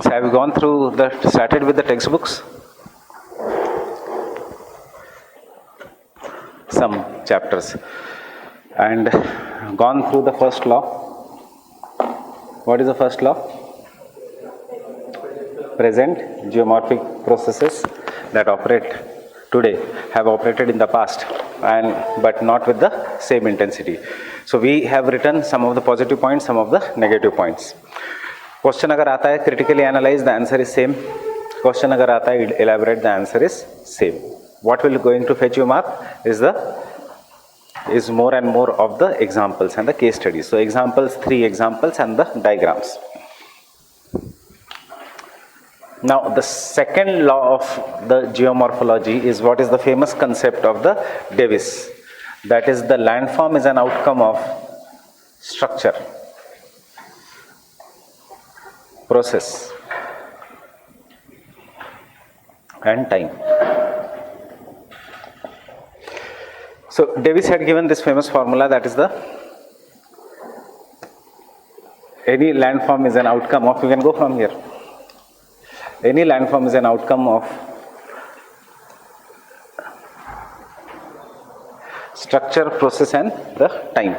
So have you gone through started with the textbooks? Some chapters. And gone through the first law. What is the first law? Present geomorphic processes that operate today have operated in the past, but not with the same intensity. So we have written some of the positive points, some of the negative points. Question अगर आता है critically analyze, the answer is same. Question अगर आता है elaborate, the answer is same. What will going to fetch you mark is more and more of the examples and the case studies. So examples, 3 examples and the diagrams. Now the second law of the geomorphology is what is the famous concept of the Davis. That is, the landform is an outcome of structure, process and time. So Davis had given this famous formula, that is any landform is an outcome of, you can go from here, any landform is an outcome of structure, process and the time.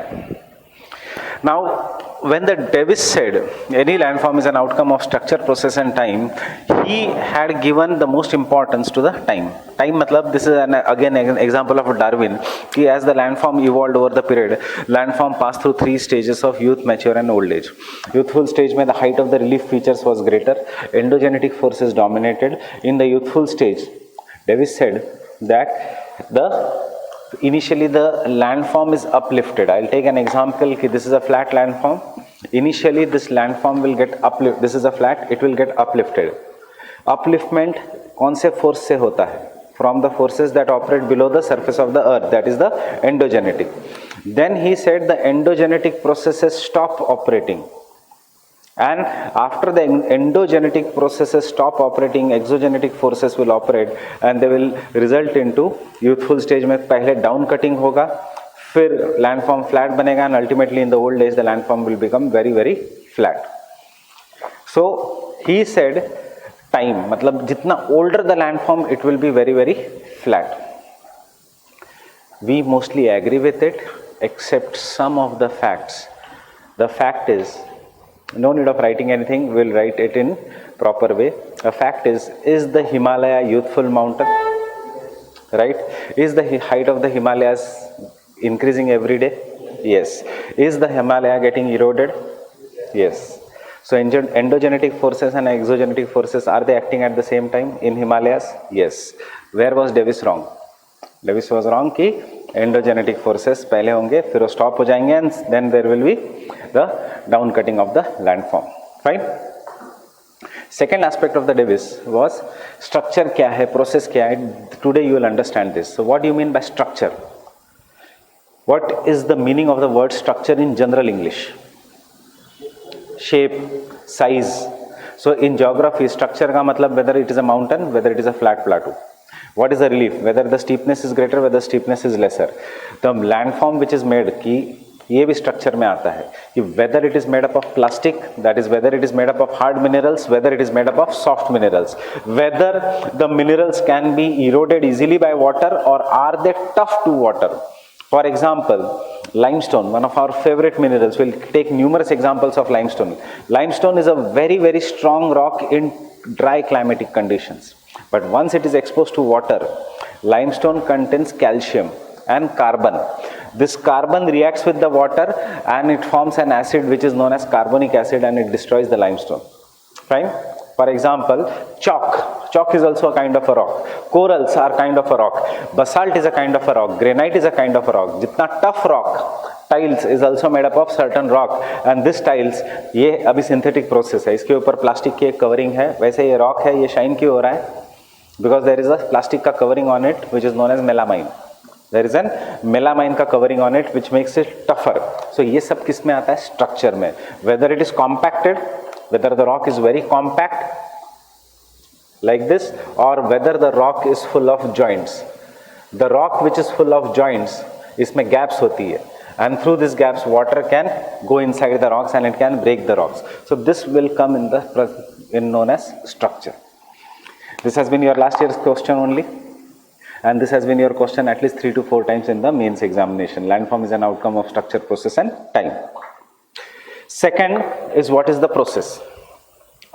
Now when the Davis said any landform is an outcome of structure, process and time, he had given the most importance to the time. Time matlab, this is again an example of Darwin, कि as the landform evolved over the period, landform passed through 3 stages of youth, mature and old age. Youthful stage mein the height of the relief features was greater, endogenetic forces dominated. In the youthful stage, Davis said that initially the landform is uplifted. I'll take an example, कि this is a flat landform. Initially this landform will get uplifted. This is a flat, it will get uplifted. Upliftment कौन से force से होता है? From the forces that operate below the surface of the earth, that is the endogenetic. Then he said the endogenetic processes stop operating. And after the endogenetic processes stop operating, exogenetic forces will operate and they will result into youthful stage में पहले down cutting होगा, फिर landform flat बनेगा and ultimately in the old age the landform will become very very flat. So he said time, मतलब जितना older the landform it will be very very flat. We mostly agree with it except some of the facts. The fact is, no need of writing anything, we'll write it in proper way. A fact is the Himalaya youthful mountain? Right? Is the height of the Himalayas increasing every day? Yes. Is the Himalaya getting eroded? Yes. So endogenetic forces and exogenetic forces, are they acting at the same time in Himalayas? Yes. Where was Davis wrong? Davis was wrong कि endogenetic forces पहले होंगे, फिर वो stop हो जाएंगे and then there will be the down cutting of the landform. Fine. Second aspect of the Davis was structure क्या है, process क्या है. Today you will understand this. So what do you mean by structure? What is the meaning of the word structure in general English? Shape, size. So in geography, structure का मतलब whether it is a mountain, whether it is a flat plateau. What is the relief? Whether the steepness is greater, whether the steepness is lesser. The landform which is made, कि ये भी structure में आता है, कि whether it is made up of plastic, that is whether it is made up of hard minerals, whether it is made up of soft minerals, whether the minerals can be eroded easily by water or are they tough to water. For example, limestone, one of our favorite minerals. We'll take numerous examples of limestone. Limestone is a very very strong rock in dry climatic conditions. But once it is exposed to water, limestone contains calcium and carbon. This carbon reacts with the water and it forms an acid which is known as carbonic acid and it destroys the limestone. Fine? For example, chalk. Chalk is also a kind of a rock. Corals are kind of a rock. Basalt is a kind of a rock. Granite is a kind of a rock. Jitna tough rock, tiles is also made up of certain rock. And this tiles, ये अभी synthetic process है. इसके ऊपर plastic की covering है. वैसे ये rock है, ये shine क्यों हो रहा है? Because there is a plastic का covering on it which is known as melamine. There is an melamine का covering on it which makes it tougher. So ये सब किस में आता है? Structure में. Whether it is compacted, whether the rock is very compact like this or whether the rock is full of joints. The rock which is full of joints, इसमें gaps होती है. And through these gaps water can go inside the rocks and it can break the rocks. So this will come in the in known as structure. This has been your last year's question only, and this has been your question at least 3 to 4 times in the mains examination. Landform is an outcome of structure, process and time. Second is what is the process.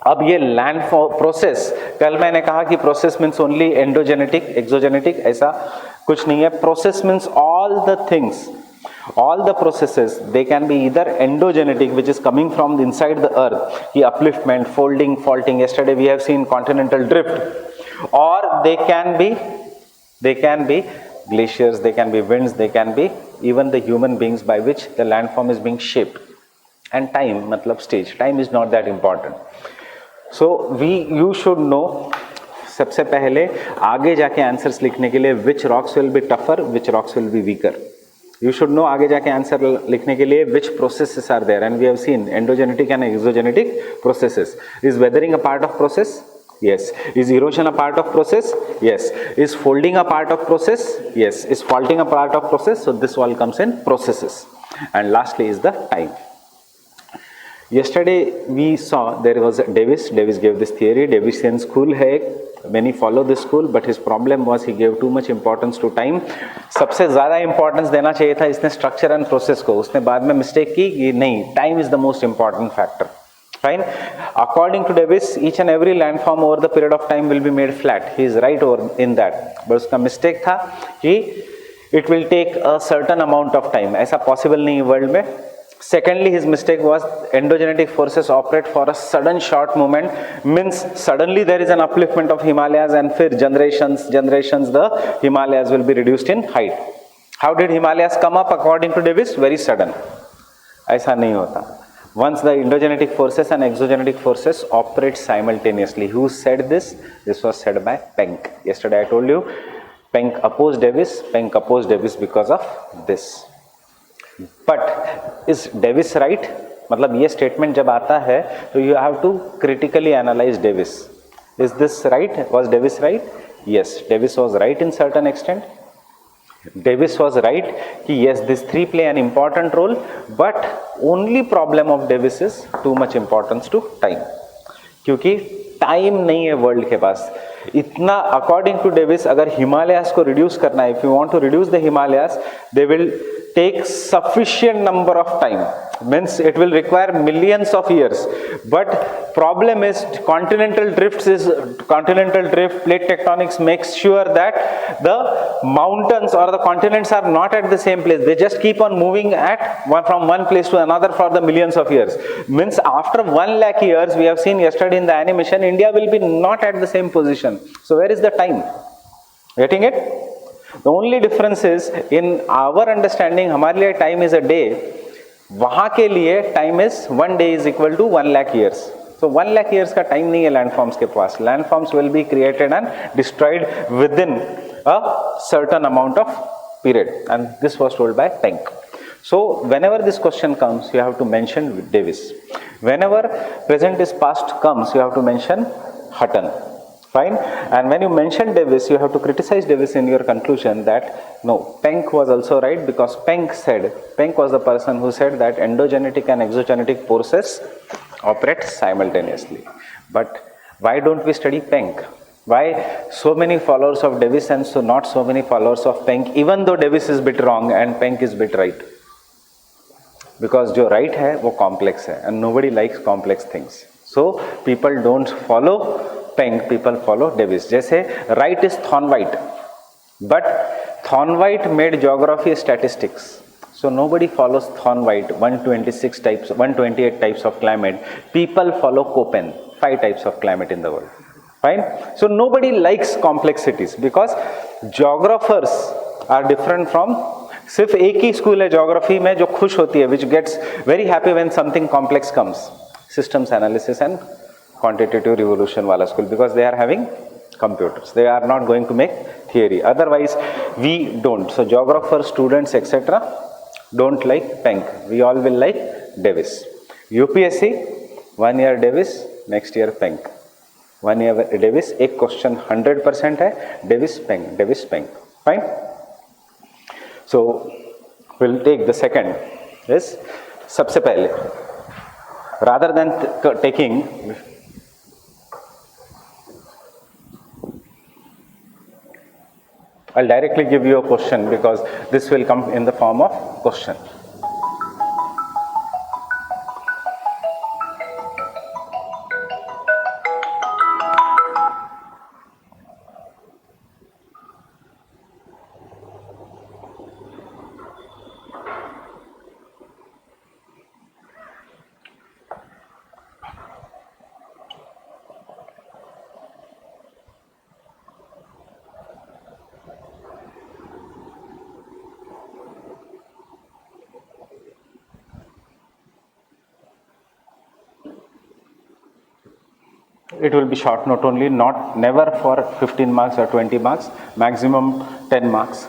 अब ये land process, कल मैंने कहा कि process means only endogenetic, exogenetic, ऐसा कुछ नहीं है. Process means all the things, all the processes, they can be either endogenetic, which is coming from inside the earth, ki upliftment, folding, faulting, yesterday we have seen continental drift, or they can be glaciers, they can be winds, they can be even the human beings by which the landform is being shaped. And time, matlab stage, time is not that important. So you should know, सबसे पहले आगे जाके answers लिखने के लिए which rocks will be tougher, which rocks will be weaker. You should know आगे जाके answer लिखने के लिए which processes are there, and we have seen endogenetic and exogenetic processes. Is weathering a part of process? Yes. Is erosion a part of process? Yes. Is folding a part of process? Yes. Is faulting a part of process? So this all comes in processes. And lastly is the time. Yesterday we saw there was Davis gave this theory. Davisian school hai, many follow this school, but his problem was he gave too much importance to time. सबसे ज़्यादा importance देना चाहिए था इसने structure and process को, उसने बाद में mistake की कि नहीं, time is the most important factor. Fine. According to Davis, each and every landform over the period of time will be made flat. He is right over in that. But उसका mistake था कि it will take a certain amount of time. ऐसा possible नहीं है world में. Secondly, his mistake was endogenetic forces operate for a sudden short moment, means suddenly there is an upliftment of Himalayas and फिर generations the Himalayas will be reduced in height. How did Himalayas come up according to Davis? Very sudden. ऐसा नहीं होता. Once the endogenetic forces and exogenetic forces operate simultaneously. Who said this? This was said by Penck. Yesterday I told you, Penck opposed Davis. Penck opposed Davis because of this. But is Davis right? मतलब ये statement जब आता है तो you have to critically analyze Davis. Is this right? Was Davis right? Yes, Davis was right in certain extent. Davis was right कि yes, these three play an important role, but only problem of Davis is too much importance to time. क्योंकि time नहीं है world के पास इतना. According to Davis, अगर Himalayas को reduce करना है, if you want to reduce the Himalayas, they will take sufficient number of time, means it will require millions of years. But problem is continental drift, plate tectonics makes sure that the mountains or the continents are not at the same place. They just keep on moving from one place to another for the millions of years. Means after 1 lakh years, we have seen yesterday in the animation, India will be not at the same position. So where is the time? Getting it? The only difference is in our understanding, हमारे लिए time is a day. वहाँ के लिए time is 1 day is equal to 1 lakh years. So 1 lakh years का time नहीं है landforms के पास. Landforms will be created and destroyed within a certain amount of period. And this was told by Penck. So whenever this question comes, you have to mention Davis. Whenever present is past comes, you have to mention Hutton. Fine. And when you mention Davis, you have to criticize Davis in your conclusion that no, Penck was also right, because Penck was the person who said that endogenetic and exogenetic forces operate simultaneously. But why don't we study Penck? Why so many followers of Davis and so not so many followers of Penck, even though Davis is bit wrong and Penck is bit right? Because जो right है वो complex है, and nobody likes complex things. So people don't follow Penck, people follow Davis. जैसे right is Thornwright, but Thornwright made geography statistics. So nobody follows Thornwright, 128 types of climate. People follow Köppen, 5 types of climate in the world. Fine. So nobody likes complexities because geographers are different from. सिर्फ एक ही school है geography में जो खुश होती है, which gets very happy when something complex comes. Systems analysis and quantitative revolution wala school, because they are having computers. They are not going to make theory. Otherwise, we don't. So geographers, students, etc. don't like Penck. We all will like Davis. UPSC, 1 year Davis, next year Penck. 1 year Davis, एक question 100% है, Davis, Penck. Fine? So, we'll take the second. सबसे पहले, rather than taking I'll directly give you a question because this will come in the form of question. It will be short note only, not never for 15 marks or 20 marks, maximum 10 marks.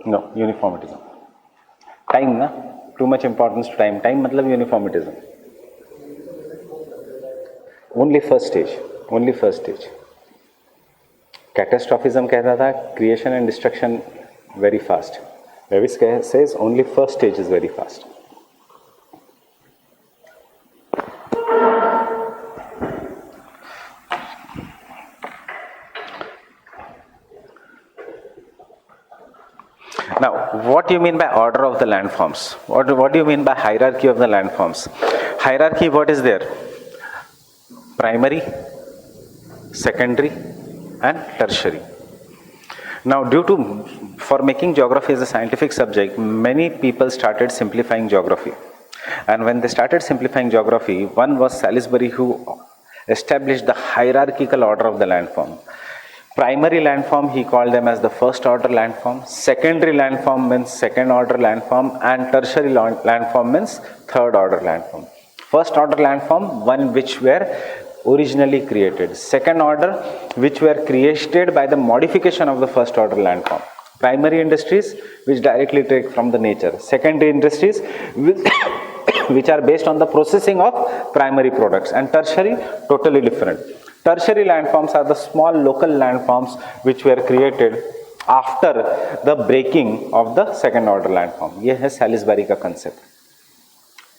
No, uniformitism. Time, na? Too much importance to time. Time matlab uniformitism. Only first stage. Only first stage. Catastrophism कहता था creation and destruction very fast. Lewis says only first stage is very fast. Now, what do you mean by order of the landforms? What do you mean by hierarchy of the landforms? Hierarchy, what is there? Primary, secondary, and tertiary. Now, for making geography as a scientific subject, many people started simplifying geography. And when they started simplifying geography, one was Salisbury who established the hierarchical order of the landform. Primary landform, he called them as the first order landform. Secondary landform means second order landform, and tertiary landform means third order landform. First order landform, one which were originally created. Second order, which were created by the modification of the first order landform. Primary industries, which directly take from the nature. Secondary industries, which are based on the processing of primary products. And tertiary, totally different. Tertiary landforms are the small local landforms which were created after the breaking of the second order landform. ये है Salisbury का concept.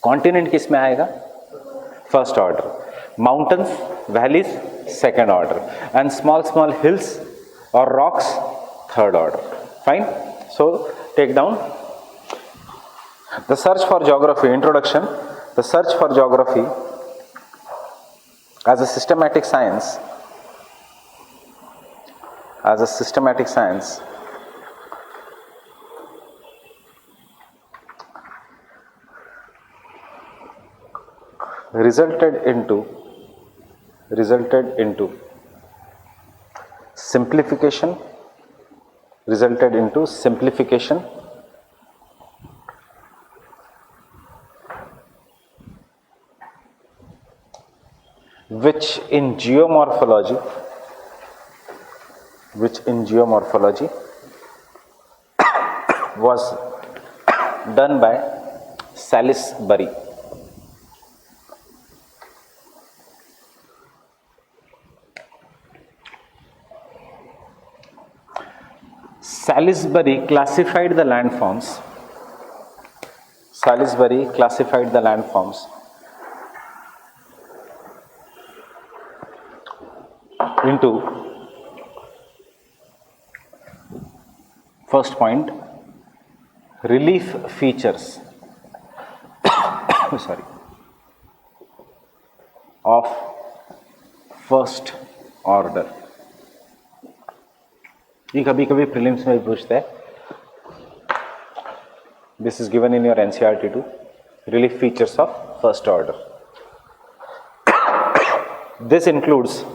Continent किस में आएगा? First order. Mountains, valleys, second order. And small hills or rocks, third order. Fine? So, take down. The search for geography, introduction. The search for geography as a systematic science resulted into simplification which in geomorphology was done by Salisbury. Salisbury classified the landforms into, first point, relief features of first order. ये कभी कभी prelims में पूछता है. This is given in your NCERT too. Relief features of first order. This includes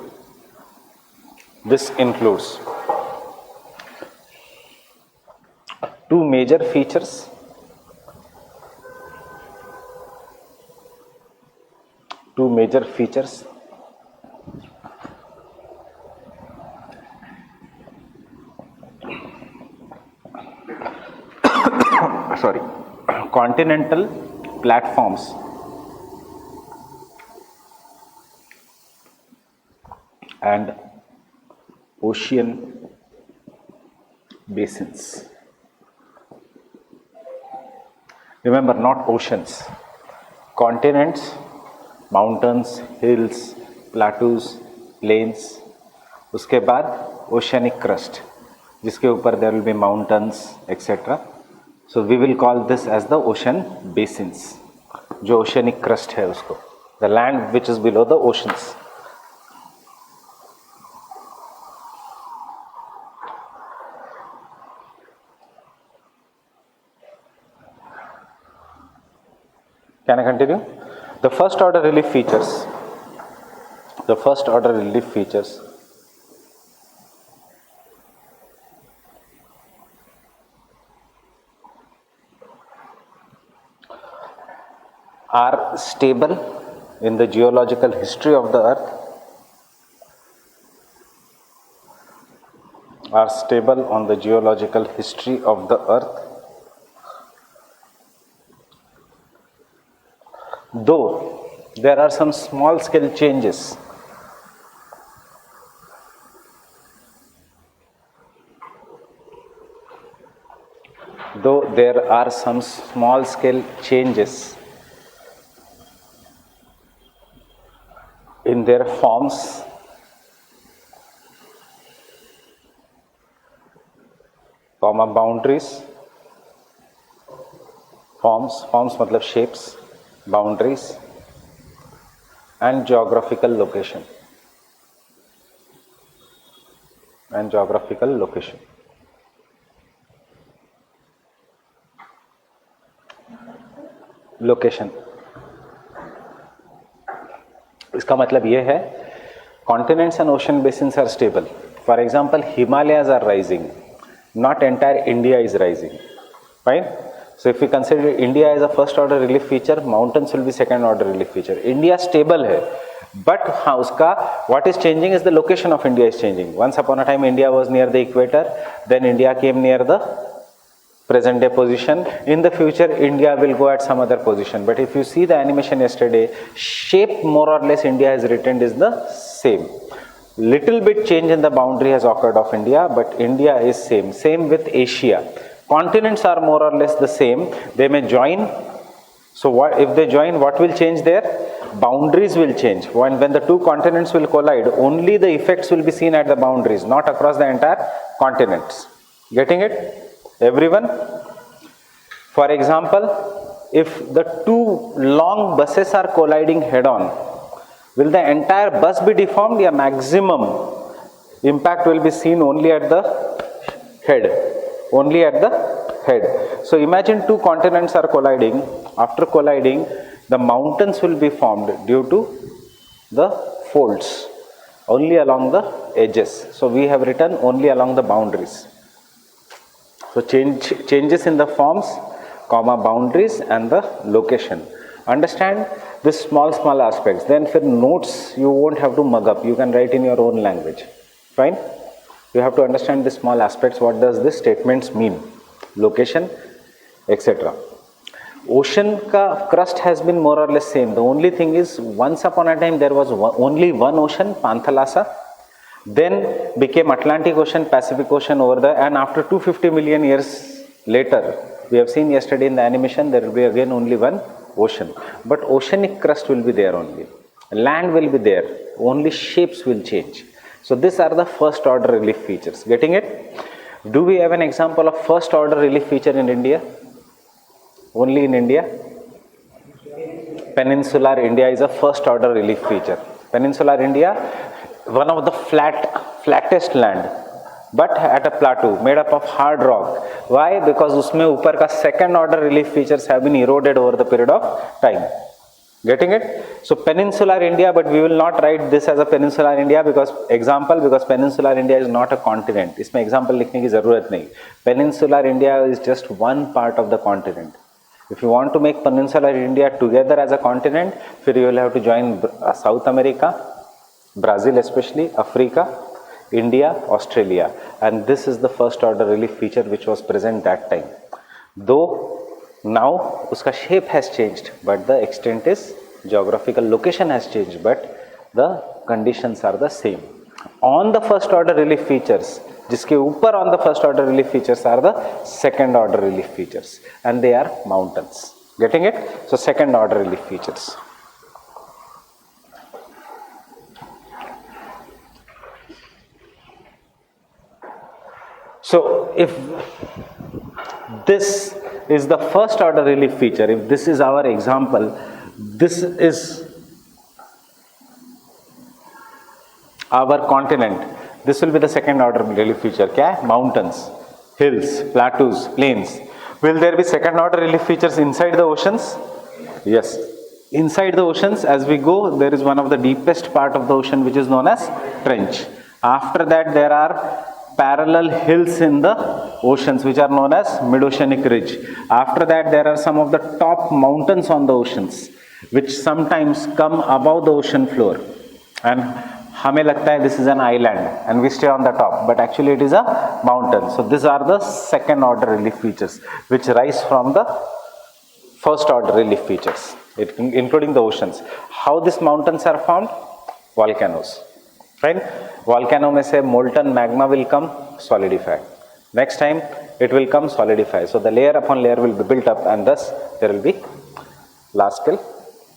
two major features, continental platforms and ocean basins. Remember, not oceans. Continents, mountains, hills, plateaus, plains. उसके बाद oceanic crust, जिसके ऊपर there will be mountains, etc. So we will call this as the ocean basins. जो oceanic crust है उसको, the land which is below the oceans. Can I continue? The first order relief features. The first order relief features are stable in the geological history of the earth, are stable on the geological history of the earth, though there are some small scale changes. Though there are some small scale changes in their forms, boundaries, forms मतलब shapes, boundaries, and geographical location. Location, इसका मतलब ये है continents and ocean basins are stable. For example, Himalayas are rising, not entire India is rising. Fine. So if we consider India as a first order relief feature, mountains will be second order relief feature. India stable है, but हाँ उसका what is changing is the location of India is changing. Once upon a time India was near the equator, then India came near the present day position. In the future India will go at some other position, but if you see the animation yesterday, shape more or less India has retained is the same. Little bit change in the boundary has occurred of India, but India is same with Asia. Continents are more or less the same, they may join. So what if they join, what will change there? Boundaries will change. When the two continents will collide, only the effects will be seen at the boundaries, not across the entire continents. Getting it? Everyone? For example, if the two long buses are colliding head on, will the entire bus be deformed? Yeah, maximum impact will be seen only at the head. So imagine two continents are colliding. After colliding, the mountains will be formed due to the folds only along the edges. So we have written only along the boundaries. So changes in the forms, boundaries and the location. Understand this small aspects. Then for notes you won't have to mug up. You can write in your own language. Fine. You have to understand the small aspects. What does this statements mean? Location, etc. Ocean ka crust has been more or less same. The only thing is, once upon a time there was only one ocean, Panthalassa. Then became Atlantic Ocean, Pacific Ocean over there, and after 250 million years later, we have seen yesterday in the animation, there will be again only one ocean. But oceanic crust will be there only. Land will be there. Only shapes will change. So these are the first order relief features. Getting it? Do we have an example of first order relief feature in India? Only in India? Peninsular India is a first order relief feature. Peninsular India, one of the flattest land, but at a plateau made up of hard rock. Why? Because उसमें ऊपर का second order relief features have been eroded over the period of time. Getting it? So peninsular India, but we will not write this as a peninsular India because peninsular India is not a continent. इसमें example लिखने की ज़रूरत नहीं. Peninsular India is just one part of the continent. If you want to make peninsular India together as a continent, फिर you will have to join South America, Brazil especially, Africa, India, Australia, and this is the first order relief feature which was present that time. Though now uska shape has changed, but the extent is, geographical location has changed, but the conditions are the same. On the first order relief features, जिसके ऊपर on the first order relief features are the second order relief features, and they are mountains. Getting it? So second order relief features. So if this is the first order relief feature, if this is our example, this is our continent, this will be the second order relief feature. क्या है? Mountains, hills, plateaus, plains. Will there be second order relief features inside the oceans? Yes. Inside the oceans, as we go, there is one of the deepest part of the ocean which is known as trench. After that, there are parallel hills in the oceans which are known as mid-oceanic ridge. After that, there are some of the top mountains on the oceans which sometimes come above the ocean floor, and हमें लगता है this is an island and we stay on the top, but actually it is a mountain. So these are the second order relief features which rise from the first order relief features, including the oceans. How these mountains are formed? Volcanoes. Right? Volcano में से molten magma will come, solidify. Next time it will come, solidify. So the layer upon layer will be built up, and thus there will be large scale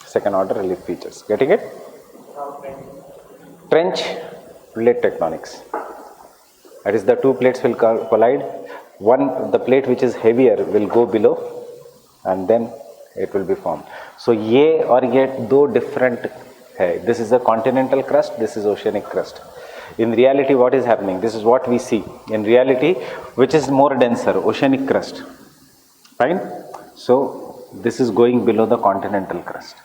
second order relief features. Getting it? Trench, plate tectonics. That is, the two plates will collide. One, the plate which is heavier will go below, and then it will be formed. So ये और ये दो different है. This is a continental crust, this is oceanic crust. In reality, what is happening? This is what we see. In reality, which is more denser? Oceanic crust. Fine? So this is going below the continental crust.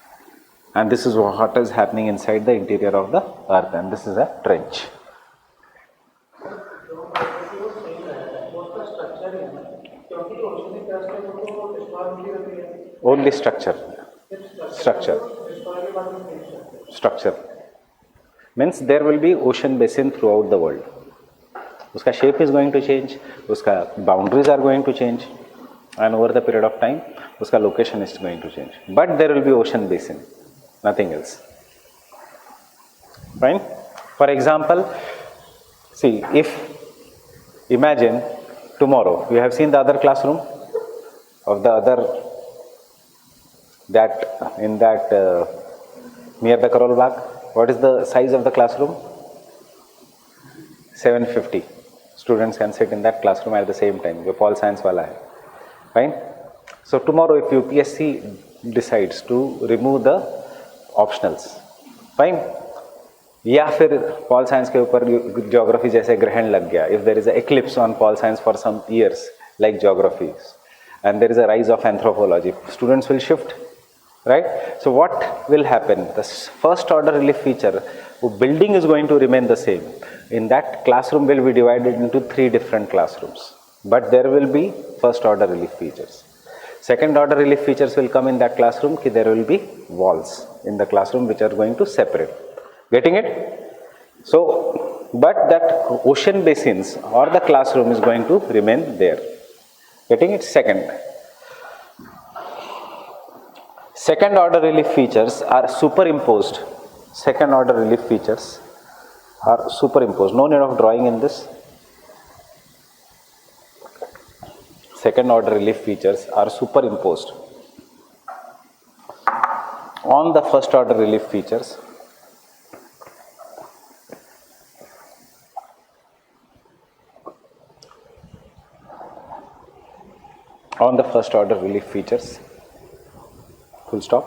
And this is what is happening inside the interior of the earth, and this is a trench. Only structure. Means there will be ocean basin throughout the world. Uska shape is going to change, uska boundaries are going to change, and over the period of time, uska location is going to change. But there will be ocean basin, nothing else. Fine? For example, see, imagine tomorrow, you have seen the other classroom of the other, near the Karol Bagh. What is the size of the classroom? 750 students can sit in that classroom at the same time. जो Pol Science वाला है. Fine? So tomorrow if UPSC decides to remove the optionals, fine? या फिर Pol Science के ऊपर geography जैसे ग्रहण लग गया. If there is an eclipse on Pol Science for some years, like geography, and there is a rise of anthropology, students will shift. Right? So what will happen? The first order relief feature, building is going to remain the same. In that classroom will be divided into 3 different classrooms. But there will be first order relief features. Second order relief features will come in that classroom. There will be walls in the classroom which are going to separate. Getting it? So, but that ocean basins or the classroom is going to remain there. Getting it? Second order relief features are superimposed. Second order relief features are superimposed. No need of drawing in this. Second order relief features are superimposed on the first order relief features. On the first order relief features. Full stop.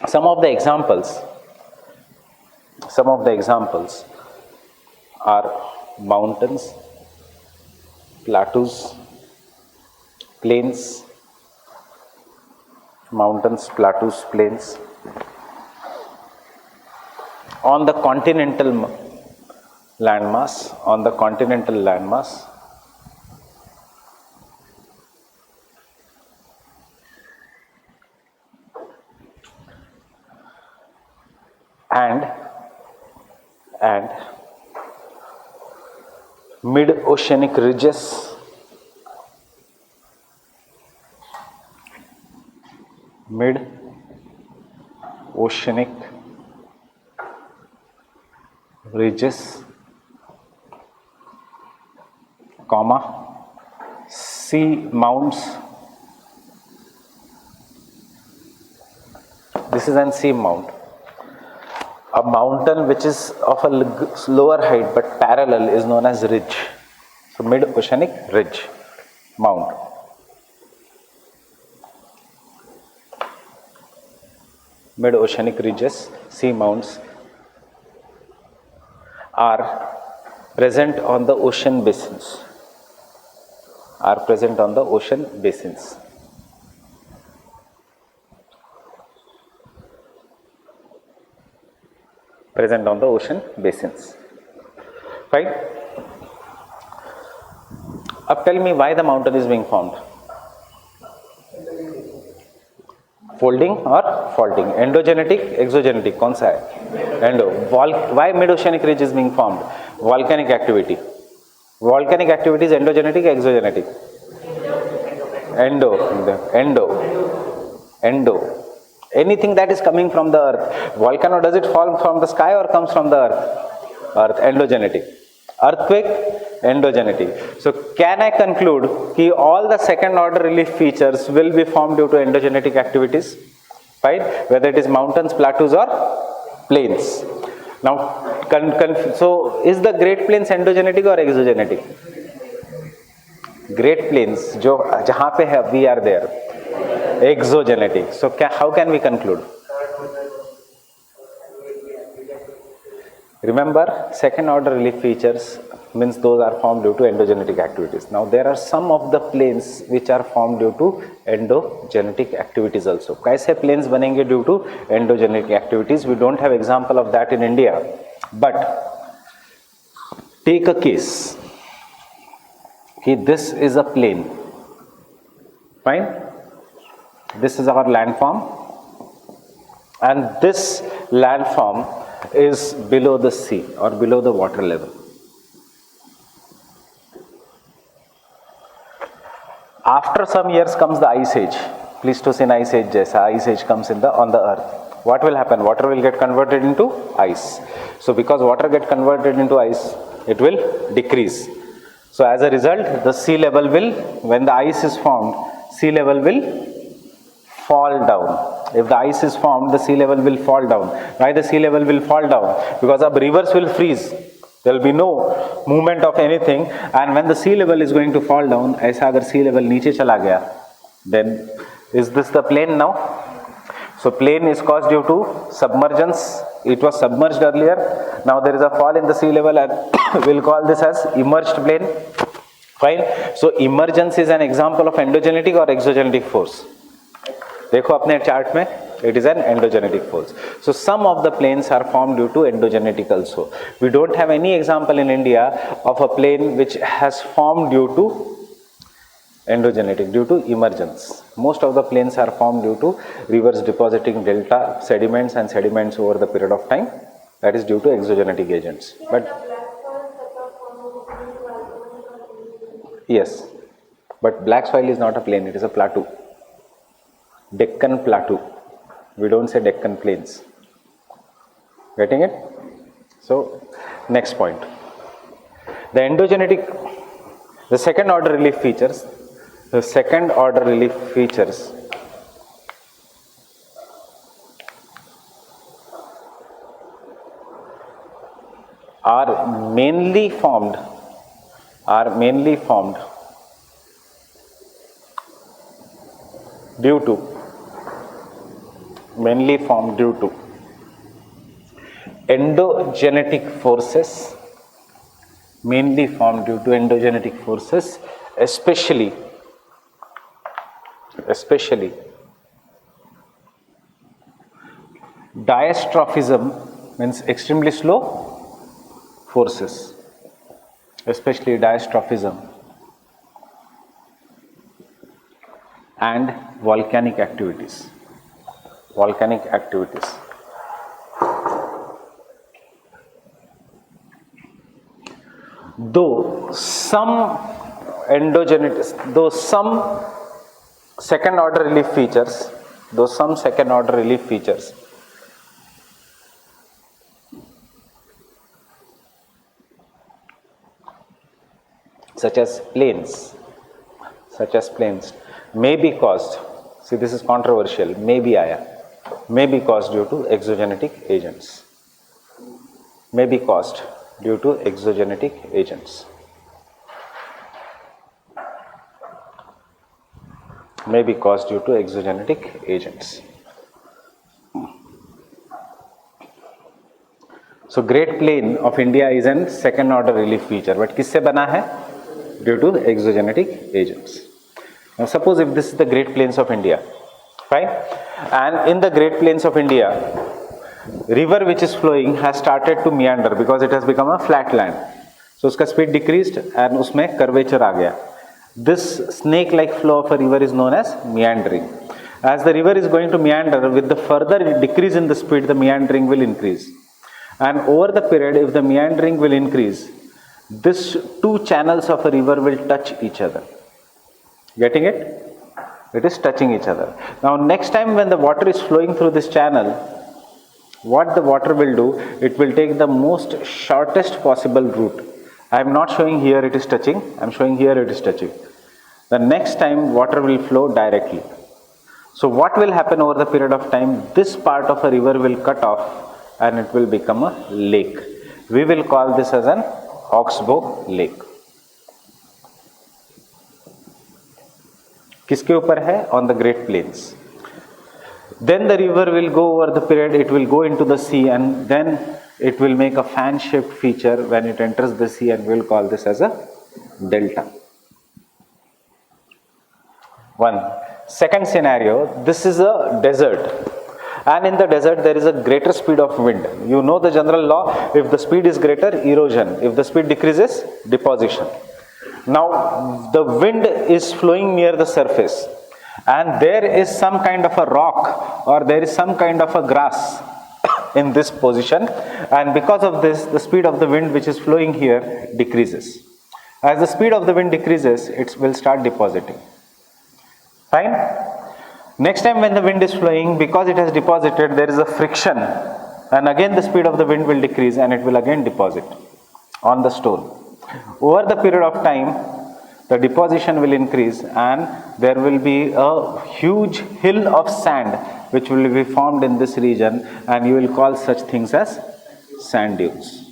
Some of the examples are mountains, plateaus, plains, mountains, plateaus, plains. On the continental landmass, and mid-oceanic ridges, comma, sea mounts This is an seam mount. A mountain which is of a lower height but parallel is known as ridge. So mid-oceanic ridge mount. Mid-oceanic ridges, sea mounts, are present on the ocean basins. Are present on the ocean basins. Present on the ocean basins. Right? Now tell me why the mountain is being formed. Folding or faulting? Endogenetic, exogenetic? कौन सा है? Endo. Why mid-oceanic ridge is being formed? Volcanic activity. Volcanic activity is endogenetic, exogenetic? Endo. Anything that is coming from the earth. Volcano, does it fall from the sky or comes from the earth? Earth, endogenetic. Earthquake, endogenetic. So can I conclude that all the second order relief features will be formed due to endogenetic activities? Right? Whether it is mountains, plateaus or plains. Now, so is the Great Plains endogenetic or exogenetic? Great Plains, जहाँ पे है, we are there. Exogenetic. So how can we conclude? Remember, second order relief features means those are formed due to endogenetic activities. Now there are some of the plains which are formed due to endogenetic activities also. कैसे plains बनेंगे due to endogenetic activities? We don't have example of that in India. But take a case. Okay, this is a plain. Fine? This is our landform. And this landform is below the sea or below the water level. After some years comes the ice age. Pleistocene ice age jaisa ice age comes on the earth. What will happen? Water will get converted into ice. So because water get converted into ice, it will decrease. So as a result, the sea level will, when the ice is formed, sea level will fall down. If the ice is formed, the sea level will fall down. Why the sea level will fall down? Because our rivers will freeze. There will be no movement of anything. And when the sea level is going to fall down, ऐसा अगर sea level नीचे चला गया, then is this the plain now? So plain is caused due to submergence. It was submerged earlier. Now there is a fall in the sea level, and we'll call this as immersed plain. Fine. So emergence is an example of endogenetic or exogenetic force. देखो अपने chart में, it is an endogenetic force. So some of the plains are formed due to endogenetic also. We don't have any example in India of a plain which has formed due to endogenetic, due to emergence. Most of the plains are formed due to rivers depositing delta sediments and sediments over the period of time. That is due to exogenetic agents. But yes, but black soil is not a plain, it is a plateau. Deccan Plateau. We don't say Deccan Plains. Getting it? So, next point. The second order relief features. The second order relief features are mainly formed due to endogenetic forces, especially diastrophism, means extremely slow forces, especially diastrophism and volcanic activities. Though some second order relief features, such as plains may be caused, see this is controversial, may be आया, may be caused due to exogenetic agents. May be caused due to exogenetic agents. May be caused due to exogenetic agents. So Great Plain of India is an second order relief feature, but किससे बना है? Due to exogenetic agents. Now suppose if this is the Great Plains of India, fine, and in the Great Plains of India, river which is flowing has started to meander because it has become a flat land. So उसका speed decreased and उसमें curvature आ गया. This snake-like flow of a river is known as meandering. As the river is going to meander, with the further decrease in the speed, the meandering will increase. And over the period, if the meandering will increase, these two channels of a river will touch each other. Getting it? It is touching each other. Now next time when the water is flowing through this channel, what the water will do, it will take the most shortest possible route. I am not showing here it is touching, I am showing here it is touching. The next time water will flow directly. So what will happen over the period of time, this part of a river will cut off and it will become a lake. We will call this as an Oxbow Lake. किसके ऊपर है? On the Great Plains. Then the river will go over the period, it will go into the sea and then it will make a fan-shaped feature when it enters the sea, and we will call this as a delta. One. Second scenario, this is a desert. And in the desert there is a greater speed of wind. You know the general law, if the speed is greater, erosion. If the speed decreases, deposition. Now the wind is flowing near the surface and there is some kind of a rock or there is some kind of a grass in this position, and because of this the speed of the wind which is flowing here decreases. As the speed of the wind decreases, it will start depositing. Fine? Next time when the wind is flowing, because it has deposited, there is a friction and again the speed of the wind will decrease and it will again deposit on the stone. Over the period of time, the deposition will increase and there will be a huge hill of sand which will be formed in this region, and you will call such things as sand dunes.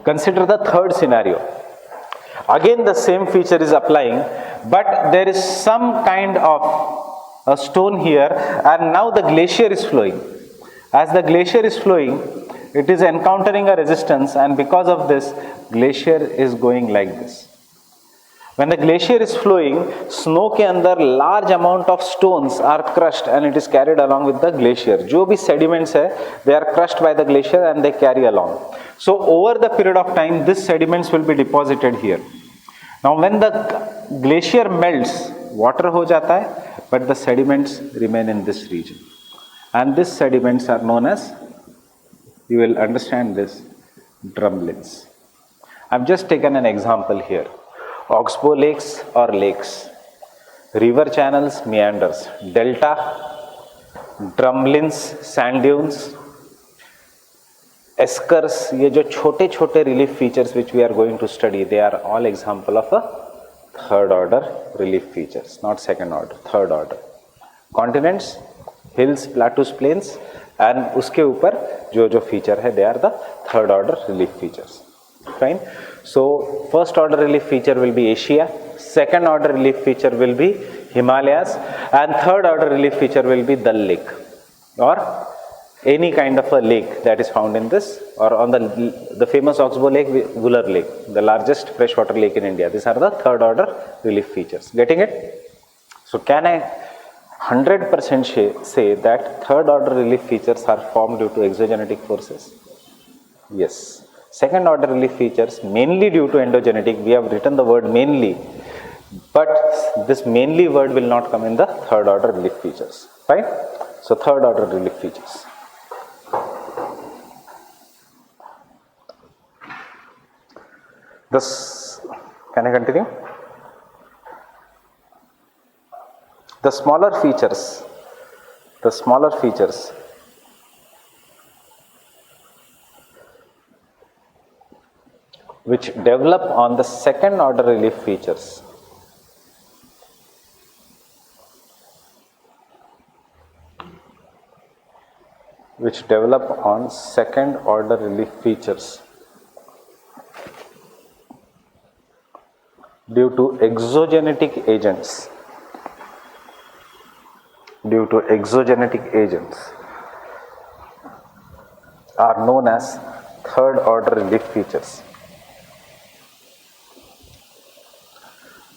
Consider the third scenario. Again the same feature is applying, but there is some kind of a stone here and now the glacier is flowing. As the glacier is flowing, it is encountering a resistance, and because of this, glacier is going like this. When the glacier is flowing, snow के अंदर large amount of stones are crushed and it is carried along with the glacier. जो भी sediments है, they are crushed by the glacier and they carry along. So over the period of time, these sediments will be deposited here. Now when the glacier melts, water हो जाता है, but the sediments remain in this region. And these sediments are known as, you will understand this, drumlins. I've just taken an example here. Oxbow lakes or lakes, river channels, meanders, delta, drumlins, sand dunes, eskers, ये जो छोटे छोटे relief features which we are going to study, they are all example of a third order relief features, not second order, third order. Continents, hills, plateaus, plains, and उसके ऊपर जो जो feature है, they are the third order relief features. Fine. So first order relief feature will be Asia, second order relief feature will be Himalayas, and third order relief feature will be Dal Lake or any kind of a lake that is found in this, or on the famous Oxbow Lake, Wular Lake, the largest freshwater lake in India. These are the third order relief features. Getting it? So can I 100% say that third order relief features are formed due to exogenetic forces? Yes. Second order relief features mainly due to endogenetic. We have written the word mainly, but this mainly word will not come in the third order relief features. Right? So third order relief features. This, can I continue? The smaller features which develop on the second order relief features which develop on second order relief features due to exogenetic agents. Due to exogenetic agents are known as third order relief features.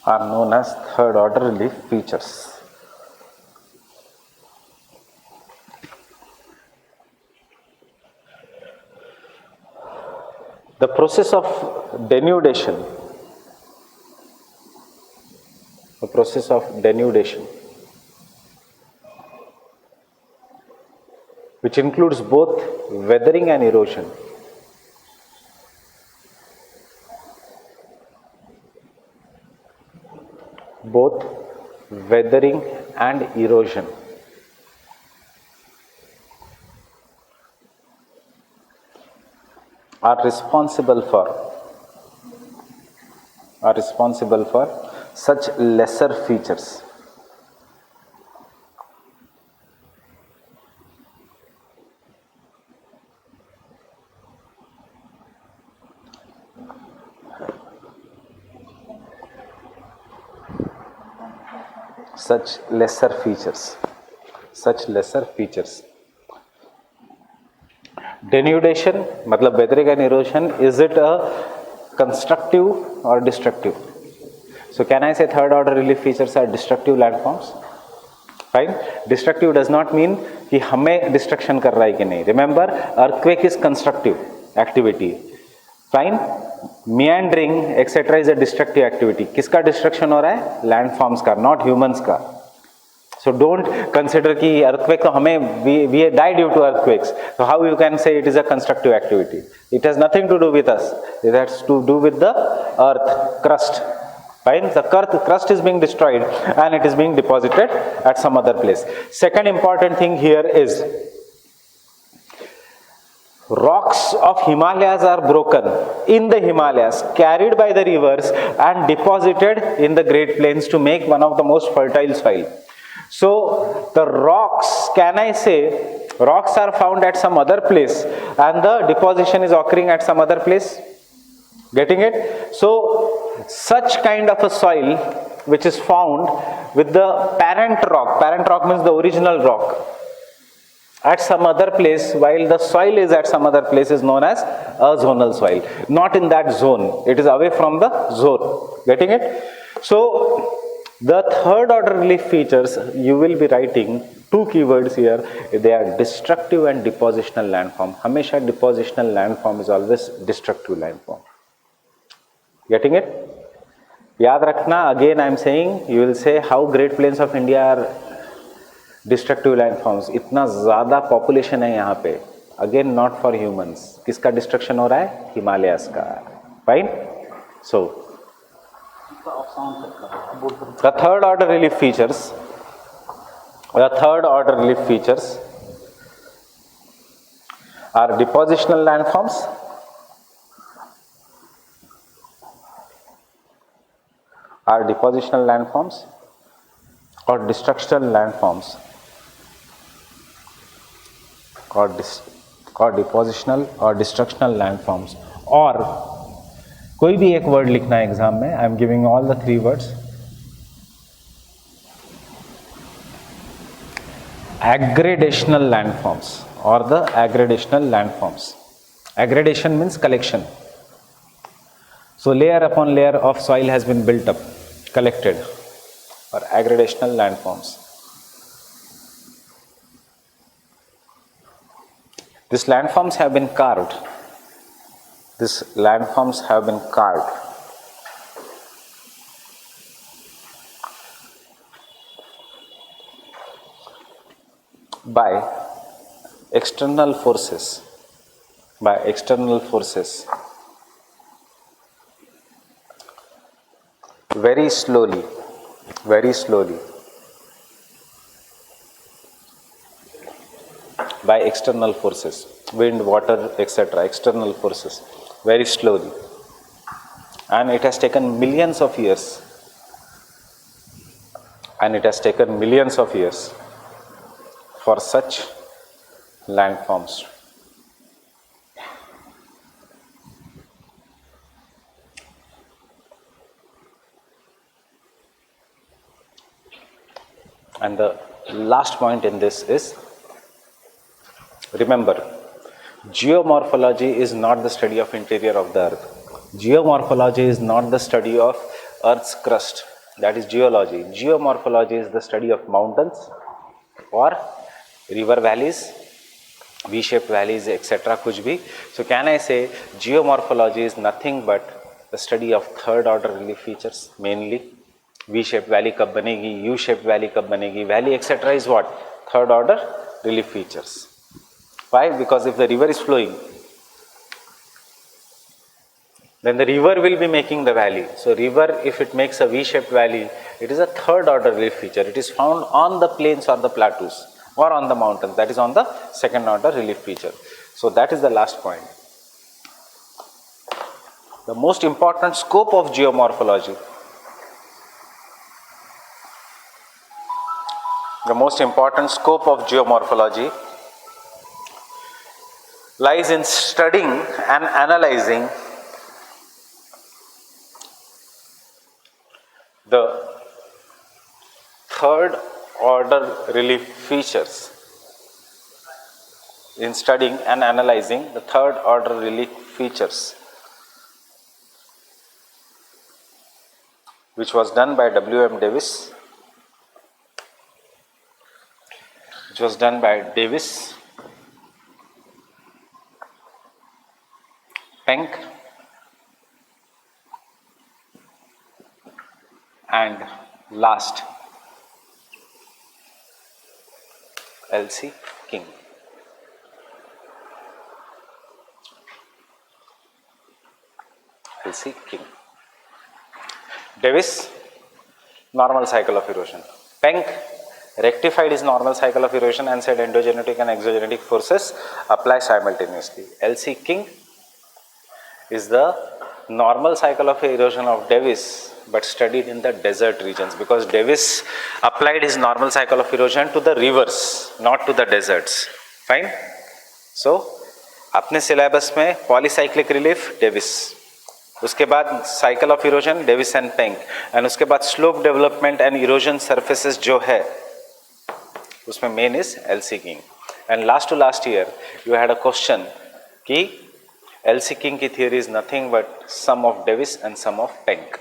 Are known as third order relief features. The process of denudation. The process of denudation, which includes both weathering and erosion. Both weathering and erosion are responsible for such lesser features. Such lesser features. Denudation, मतलब weathering and erosion, is it a constructive or destructive? So can I say third order relief features are destructive landforms? Fine. Destructive does not mean कि हमें destruction कर रहा है कि नहीं. Remember, earthquake is constructive activity. Fine. Meandering etc. is a destructive activity. किसका destruction हो रहा है? Landforms का, not humans का. So don't consider कि earthquake तो हमें we die due to earthquakes. So how you can say it is a constructive activity? It has nothing to do with us. It has to do with the earth crust. Fine. The crust is being destroyed and it is being deposited at some other place. Second important thing here is rocks of Himalayas are broken in the Himalayas, carried by the rivers and deposited in the Great Plains to make one of the most fertile soil. So the rocks, can I say, rocks are found at some other place and the deposition is occurring at some other place? Getting it? So such kind of a soil which is found with the parent rock means the original rock, at some other place while the soil is at some other place is known as a zonal soil. Not in that zone, it is away from the zone. Getting it? So the third order relief features, you will be writing two keywords here. They are destructive and depositional landform. Hamesha depositional landform is always destructive landform. Getting it? याद रखना, again I am saying, you will say how Great Plains of India are destructive landforms. इतना ज़्यादा population है यहाँ पे. Again not for humans. किसका destruction हो रहा है? Himalayas का. Fine? So the third order relief features. The third order relief features are depositional landforms, or destructional landforms, or depositional or destructional landforms, or कोई भी एक वर्ड लिखना है एग्जाम में. I am giving all the three words. Aggradational landforms or the aggradational landforms. Aggradation means collection. So layer upon layer of soil has been built up, collected, or aggradational landforms. These landforms have been carved. These landforms have been carved by external forces, very slowly, by external forces, wind, water, etc., external forces, very slowly, and it has taken millions of years, for such landforms. And the last point in this is, remember, geomorphology is not the study of interior of the earth. Geomorphology is not the study of earth's crust. That is geology. Geomorphology is the study of mountains or river valleys, V-shaped valleys, etc. कुछ भी. So can I say geomorphology is nothing but the study of third order relief features mainly. V-shaped valley कब बनेगी, U-shaped valley कब बनेगी, valley etc. is what? Third order relief features. Why? Because if the river is flowing, then the river will be making the valley. So river, if it makes a V-shaped valley, it is a third order relief feature. It is found on the plains or the plateaus or on the mountains. That is on the second order relief feature. So that is the last point. The most important scope of geomorphology. The most important scope of geomorphology lies in studying and analyzing the third order relief features. In studying and analyzing the third order relief features, which was done by W.M. Davis, Penck, and last L.C. King. L.C. King. Davis, normal cycle of erosion. Penck rectified his normal cycle of erosion and said endogenetic and exogenetic forces apply simultaneously. L.C. King is the normal cycle of erosion of Davis, but studied in the desert regions, because Davis applied his normal cycle of erosion to the rivers, not to the deserts. Fine? So, अपने syllabus में polycyclic relief Davis, उसके बाद cycle of erosion Davis and Penck, and उसके बाद slope development and erosion surfaces जो है, उसमें main is L.C. King. And last to last year you had a question कि L.C. King की theory is nothing but sum of Davis and sum of Penck.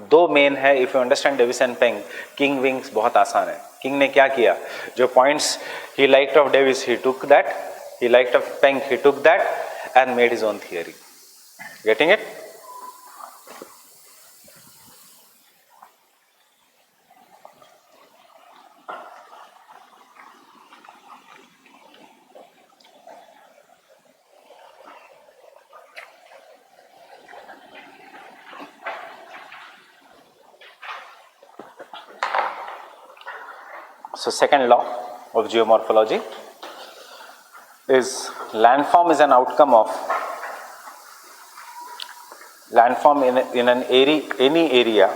दो main है. If you understand Davis and Penck, King wings बहुत आसान है. King ने क्या किया, जो points he liked of Davis he took that, he liked of Penck he took that and made his own theory. Getting it? So second law of geomorphology is landform is an outcome of landform in an area, any area,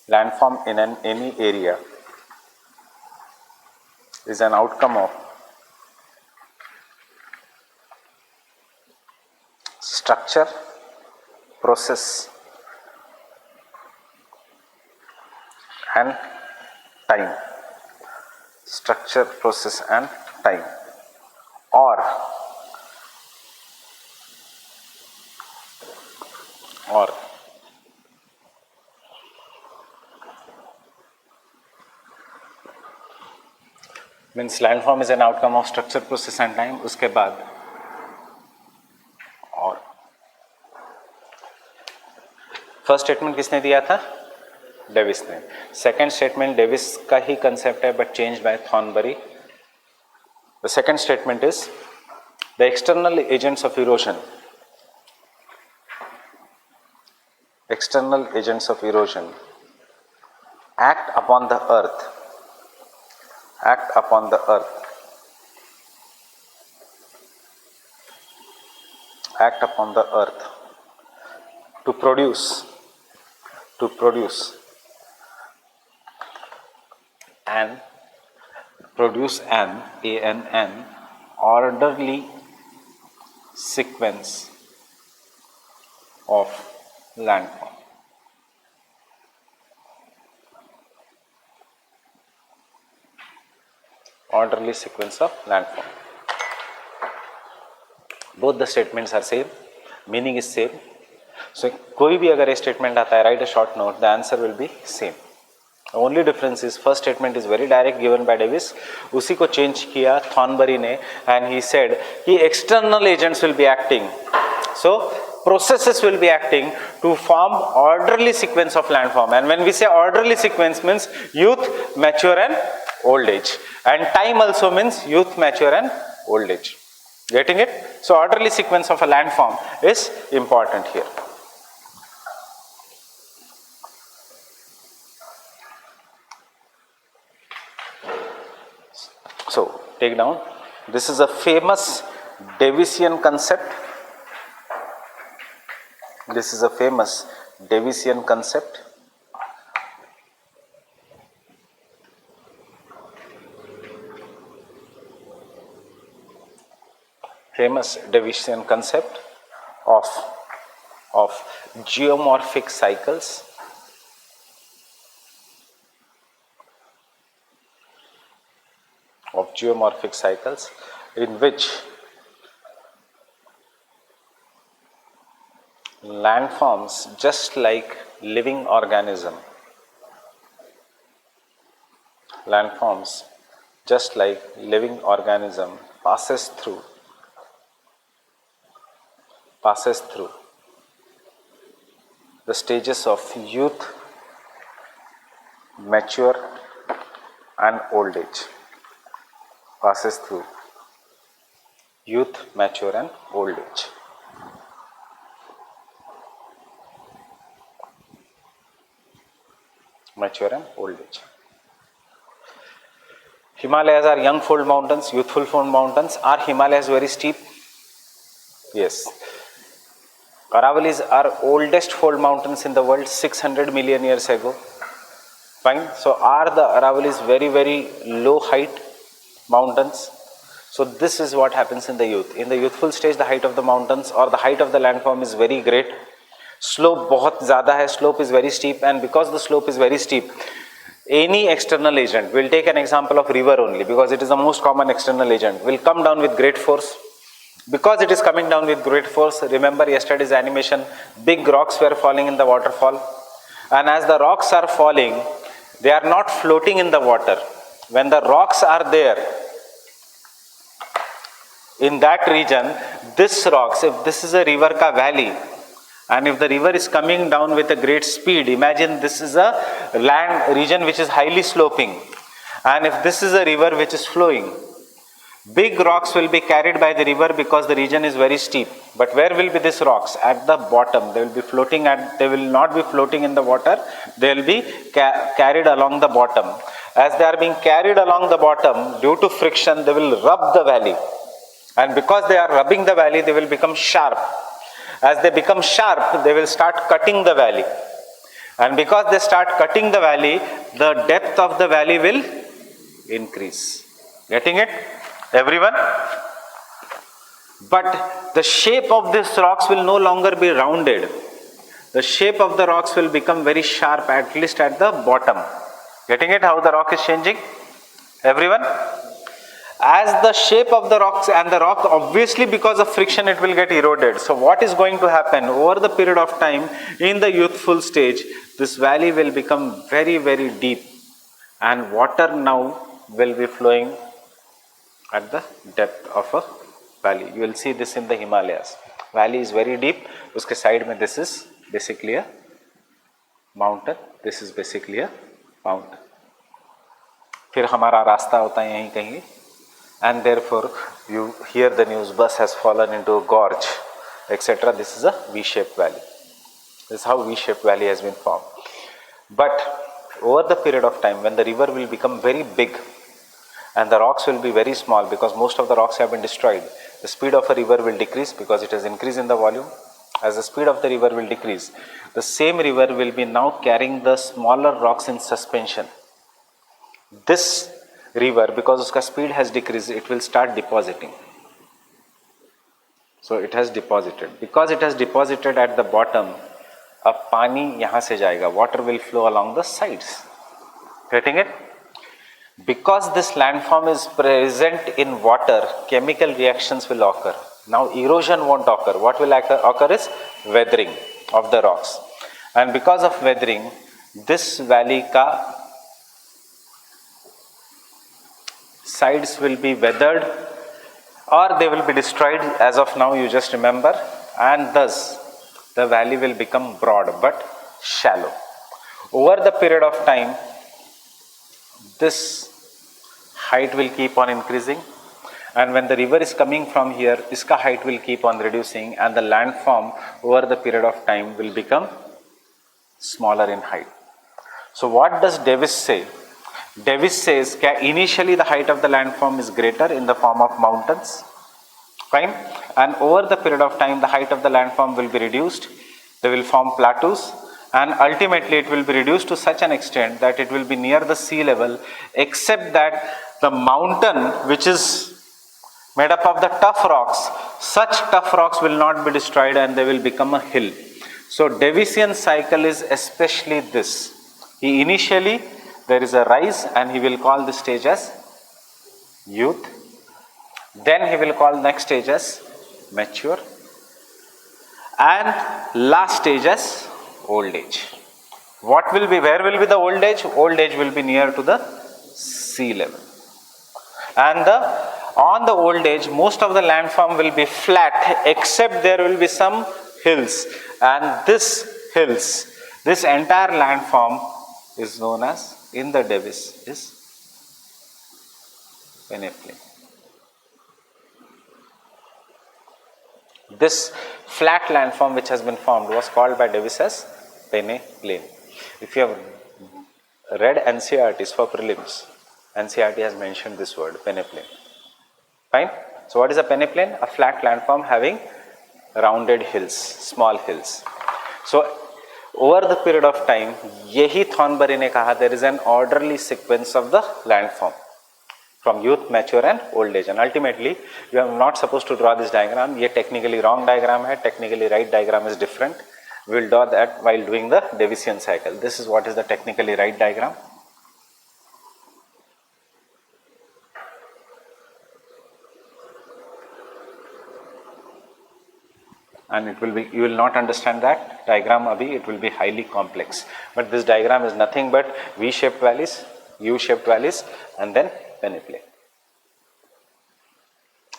landform in any area is an outcome of structure, process and time. Structure, process and time. Or means landform is an outcome of structure, process and time. उसके बाद और first statement किसने दिया था? Davis ने. Second statement Davis का ही concept है but change by Thornbury. The second statement is the external agents of erosion, external agents of erosion act upon the earth to produce an produce an orderly sequence of landform. Orderly sequence of landform. Both the statements are same, meaning is same. So कोई भी अगर statement आता है, write a short note, the answer will be same. The only difference is first statement is very direct given by Davis, उसी को change किया Thornbury ने, and he said कि external agents will be acting. So processes will be acting to form orderly sequence of landform, and when we say orderly sequence means youth, mature and old age, and time also means youth, mature and old age. Getting it? So orderly sequence of a landform is important here. So take down, this is a famous Davisian concept. This is a famous Davisian concept. Famous Davisian concept of geomorphic cycles. Of geomorphic cycles, in which landforms, just like living organism, landforms, just like living organism, passes through the stages of youth, mature and old age. Passes through youth, mature and old age. Mature and old age. Himalayas are young fold mountains, youthful fold mountains. Are Himalayas very steep? Yes. Aravallis are oldest fold mountains in the world, 600 million years ago. Fine. So are the Aravallis very, very low height mountains? So this is what happens in the youth. In the youthful stage, the height of the mountains or the height of the landform is very great. Slope बहुत ज़्यादा है, slope is very steep, and because the slope is very steep, any external agent, we'll take an example of river only because it is the most common external agent, will come down with great force. Because it is coming down with great force, remember yesterday's animation, big rocks were falling in the waterfall, and as the rocks are falling, they are not floating in the water. When the rocks are there in that region, this rocks, if this is a river ka valley, and if the river is coming down with a great speed, imagine this is a land region which is highly sloping, and if this is a river which is flowing, big rocks will be carried by the river because the region is very steep. But where will be these rocks? At the bottom. They will be floating they will not be floating in the water, they will be carried along the bottom. As they are being carried along the bottom, due to friction, they will rub the valley. And because they are rubbing the valley, they will become sharp. As they become sharp, they will start cutting the valley. And because they start cutting the valley, the depth of the valley will increase. Getting it? Everyone? But the shape of these rocks will no longer be rounded. The shape of the rocks will become very sharp, at least at the bottom. Getting it? How the rock is changing? Everyone? As the shape of the rocks, and the rock obviously because of friction it will get eroded. So what is going to happen over the period of time in the youthful stage, this valley will become very, very deep, and water now will be flowing at the depth of a valley. You will see this in the Himalayas. Valley is very deep, uske side mein this is basically a mountain, this is basically a mountain. फिर हमारा रास्ता होता है यहीं कहीं, and therefore you hear the news, bus has fallen into a gorge, etc. This is a V-shaped valley. This is how V-shaped valley has been formed. But over the period of time, when the river will become very big and the rocks will be very small, because most of the rocks have been destroyed, the speed of a river will decrease because it has increased in the volume. As the speed of the river will decrease, the same river will be now carrying the smaller rocks in suspension. This river, because उसका speed has decreased, it will start depositing. So it has deposited. Because it has deposited at the bottom, अब पानी यहाँ से जाएगा. Water will flow along the sides. Getting it? Because this landform is present in water, chemical reactions will occur. Now erosion won't occur. What will occur is weathering of the rocks. And because of weathering, this valley ka sides will be weathered or they will be destroyed. As of now, you just remember, and thus the valley will become broad but shallow. Over the period of time, this height will keep on increasing, and when the river is coming from here, iska height will keep on reducing, and the landform over the period of time will become smaller in height. So what does Davis say? Davis says that initially the height of the landform is greater in the form of mountains, fine, and over the period of time the height of the landform will be reduced, they will form plateaus, and ultimately it will be reduced to such an extent that it will be near the sea level, except that the mountain which is made up of the tough rocks, such tough rocks will not be destroyed and they will become a hill. So Davisian cycle is especially this. Initially there is a rise and he will call this stage as youth. Then he will call next stage as mature. And last stage as old age. What will be, where will be the old age? Old age will be near to the sea level. And on the old age, most of the landform will be flat, except there will be some hills. And this hills, this entire landform is known as, in the Davis, is peneplain. This flat landform which has been formed was called by Davis as peneplain. If you have read NCERTs for prelims, NCERT has mentioned this word, peneplain. Fine. So what is a peneplain? A flat landform having rounded hills, small hills. So over the period of time, yehi Thornbury ne kaha, there is an orderly sequence of the landform from youth, mature and old age. And ultimately, you are not supposed to draw this diagram. Ye technically wrong diagram hai, technically right diagram is different. We will draw that while doing the Davisian cycle. This is what is the technically right diagram. And it will be, you will not understand that diagram abhi, it will be highly complex. But this diagram is nothing but V-shaped valleys, U-shaped valleys, and then peneplain.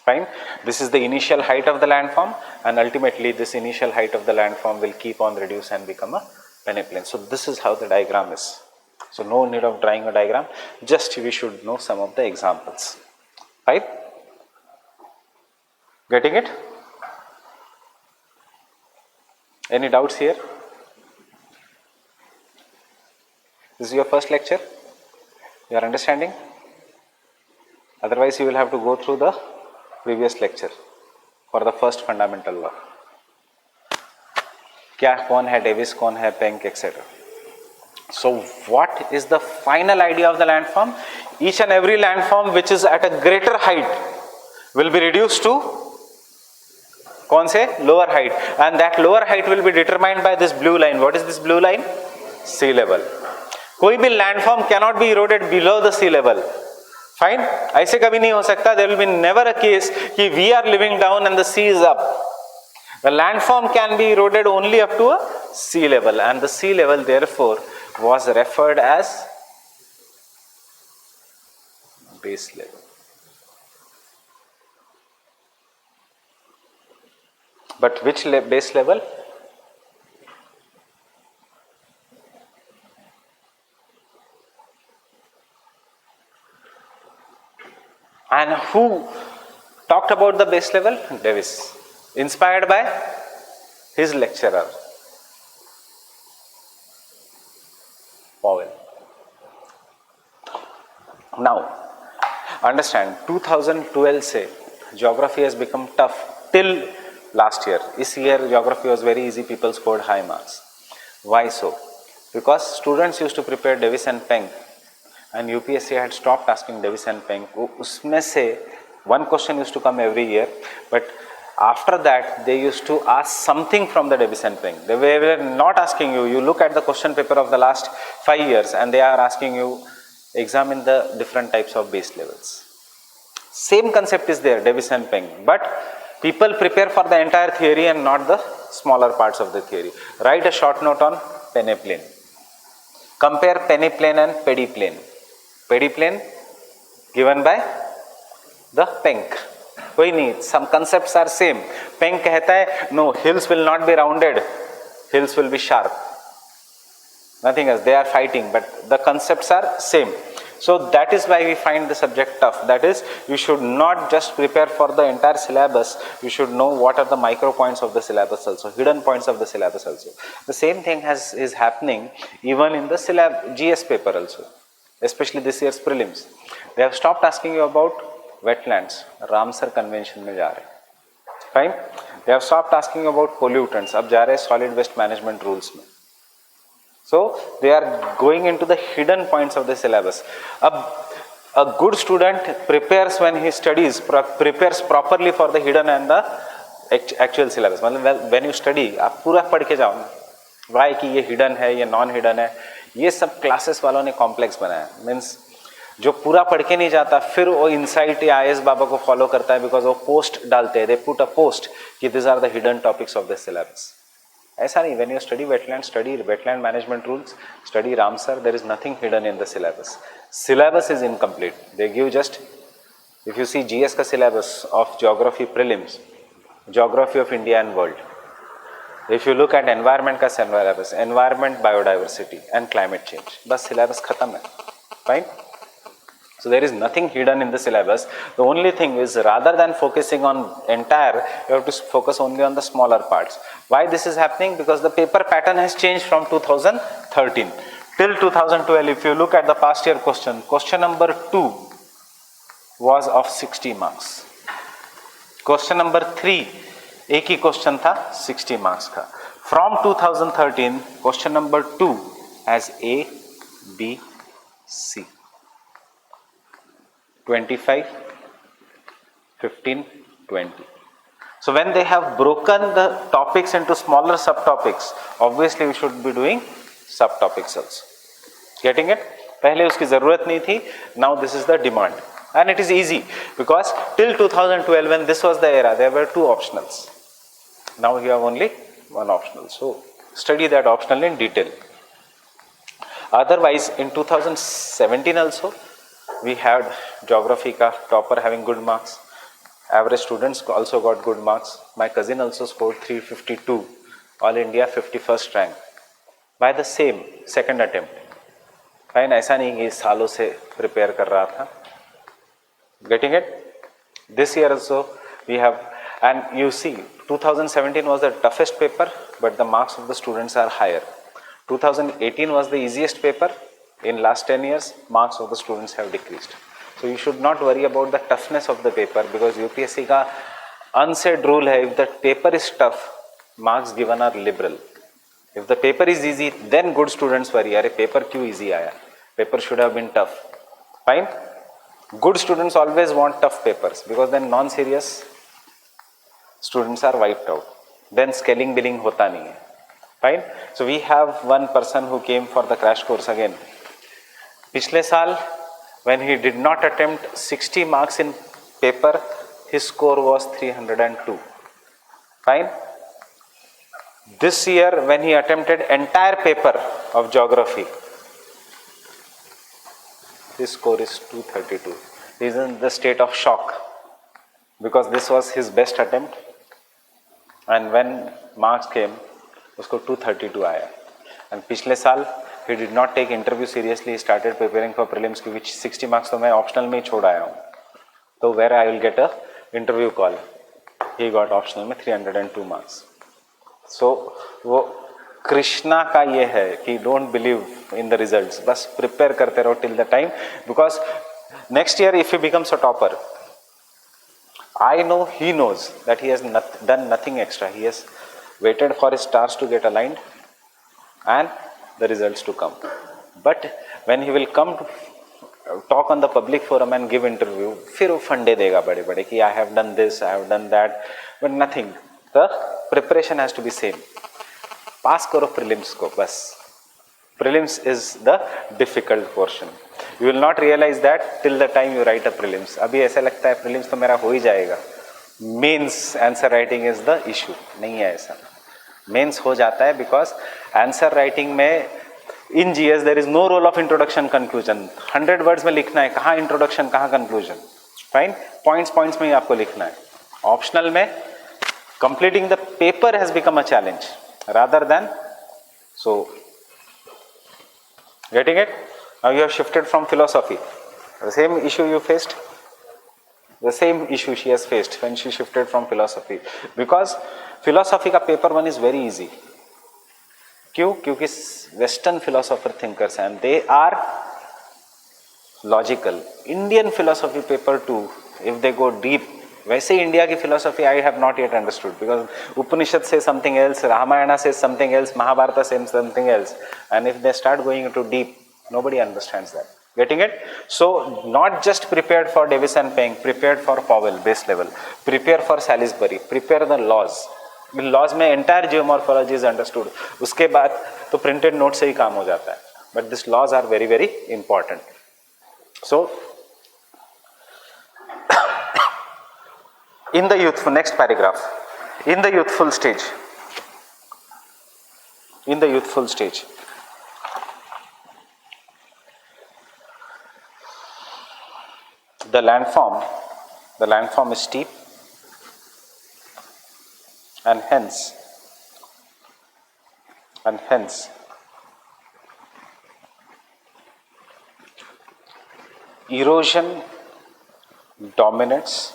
Fine. This is the initial height of the landform, and ultimately this initial height of the landform will keep on reduce and become a peneplain. So this is how the diagram is. So no need of drawing a diagram, just we should know some of the examples. Right? Getting it? Any doubts here? This is your first lecture? You are understanding? Otherwise you will have to go through the previous lecture for the first fundamental law. Kya, kaun hai Davis, kaun hai Penck, etc. So what is the final idea of the landform? Each and every landform which is at a greater height will be reduced to कौन से lower height, and that lower height will be determined by this blue line. What is this blue line? Sea level. कोई भी landform cannot be eroded below the sea level. Fine? ऐसे कभी नहीं हो सकता. There will be never a case कि we are living down and the sea is up. The landform can be eroded only up to a sea level, and the sea level therefore was referred as base level. But which base level? And who talked about the base level? Davis, inspired by his lecturer, Powell. Now, understand, 2012 से geography has become tough till last year. This year geography was very easy, people scored high marks. Why so? Because students used to prepare Davis and Penck and UPSC had stopped asking Davis and Penk. उसमें से one question used to come every year, but after that they used to ask something from the Davis and Penk. They were not asking you. You look at the question paper of the last 5 years, and they are asking you examine the different types of base levels. Same concept is there, Davis and Penk, but people prepare for the entire theory and not the smaller parts of the theory. Write a short note on peneplain. Compare peneplain and pediplain. Pediplain given by the Penk. कोई नहीं, some concepts are same. Penk कहता है no, hills will not be rounded, hills will be sharp. Nothing else. They are fighting, but the concepts are same. So that is why we find the subject tough. That is, you should not just prepare for the entire syllabus. You should know what are the micro points of the syllabus also, hidden points of the syllabus also. The same thing is happening even in the GS paper also, especially this year's prelims. They have stopped asking you about wetlands. Ramsar Convention में जा रहे हैं. Fine. They have stopped asking you about pollutants. अब जा रहे हैं solid waste management rules में. So they are going into the hidden points of the syllabus. A good student prepares when he studies, prepares properly for the hidden and the actual syllabus. मतलब when you study, आप पूरा पढ़ के जाओ ना. Why कि ये hidden है, ये non hidden है, ये सब classes वालों ने complex बनाया. Means जो पूरा पढ़ के नहीं जाता फिर वो इनसाइट या IS बाबा को फॉलो करता है, बिकॉज वो पोस्ट डालते हैं. दे पुट अ पोस्ट कि this are the hidden topics of the syllabus. ऐसा नहीं. When you study wetland management rules, study Ramsar, there is nothing hidden in the syllabus. Syllabus is incomplete. They give just, if you see GS का syllabus of geography prelims, geography of India and world. If you look at environment का syllabus, environment, biodiversity and climate change, बस syllabus खत्म है. Fine. So there is nothing hidden in the syllabus. The only thing is, rather than focusing on entire, you have to focus only on the smaller parts. Why this is happening? Because the paper pattern has changed from 2013 till 2012. If you look at the past year question number 2 was of 60 marks. Question number 3 एक ही question था 60 marks का. From 2013 question number 2 has A, B, C. 25, 15, 20. So when they have broken the topics into smaller subtopics, obviously we should be doing subtopics also. Getting it? पहले उसकी ज़रूरत नहीं थी. Now this is the demand. And it is easy because till 2012 when this was the era, there were 2 optionals. Now you have only 1 optional. So study that optional in detail. Otherwise in 2017 also, we had geography ka topper having good marks. Average students also got good marks. My cousin also scored 352, all India 51st rank by the same second attempt. Fine. ऐसा नहीं कि सालों से prepare कर रहा था. Getting it? This year also we have, and you see 2017 was the toughest paper, but the marks of the students are higher. 2018 was the easiest paper. In last 10 years, marks of the students have decreased. So you should not worry about the toughness of the paper, because UPSC का unsaid rule है, if the paper is tough, marks given are liberal. If the paper is easy, then good students worry, अरे paper क्यों easy आया? Paper should have been tough. Fine? Good students always want tough papers, because then non-serious students are wiped out. Then scaling billing होता नहीं है. Fine? So we have one person who came for the crash course again. पिछले साल when he did not attempt 60 marks in paper, his score was 302. Fine. This year when he attempted entire paper of geography, his score is 232. He is in the state of shock because this was his best attempt, and when marks came उसको 232 आया. And पिछले साल he did not take interview seriously. He started preparing for prelims, which 60 marks तो मैं optional में ही छोड़ आया हूँ. तो where I will get a interview call. He got optional में 302 marks. So वो कृष्णा का ये है कि don't believe in the results. बस prepare करते रहो till the time, because next year if he becomes a topper, I know he knows that he has done nothing extra. He has waited for his stars to get aligned and the results to come. But when he will come talk on the public forum and give interview, फिर वो फंडे देगा बड़े बड़े कि I have done this, I have done that, but nothing. The preparation has to be same. पास करो prelims को बस. Prelims is the difficult portion. You will not realize that till the time you write a prelims. अभी ऐसा लगता है prelims तो मेरा हो ही जाएगा. Mains answer writing is the issue. नहीं है ऐसा. Mains हो जाता है because answer writing में in GS there is no role of introduction conclusion. 100 words में लिखना है, कहाँ introduction कहाँ conclusion. Fine. Points में ही आपको लिखना है. Optional में completing the paper has become a challenge rather than so. Getting it? Now you have shifted from philosophy. The same issue you faced, the same issue she has faced when she shifted from philosophy. Because philosophy का paper 1 is very easy. क्यों? क्योंकि Western philosopher thinkers हैं and they are logical. Indian philosophy paper 2, if they go deep, वैसे India की philosophy I have not yet understood because Upanishad says something else, Ramayana says something else, Mahabharata says something else, and if they start going into deep, nobody understands that. Getting it? So not just prepared for Davis and Peng, prepared for Powell base level, prepare for Salisbury, prepare the laws. Laws में entire geomorphology is understood. उसके बाद तो printed notes से ही काम हो जाता है. But these laws are very very important. So in the youthful, next paragraph, in the youthful stage, the landform is steep and hence erosion dominates,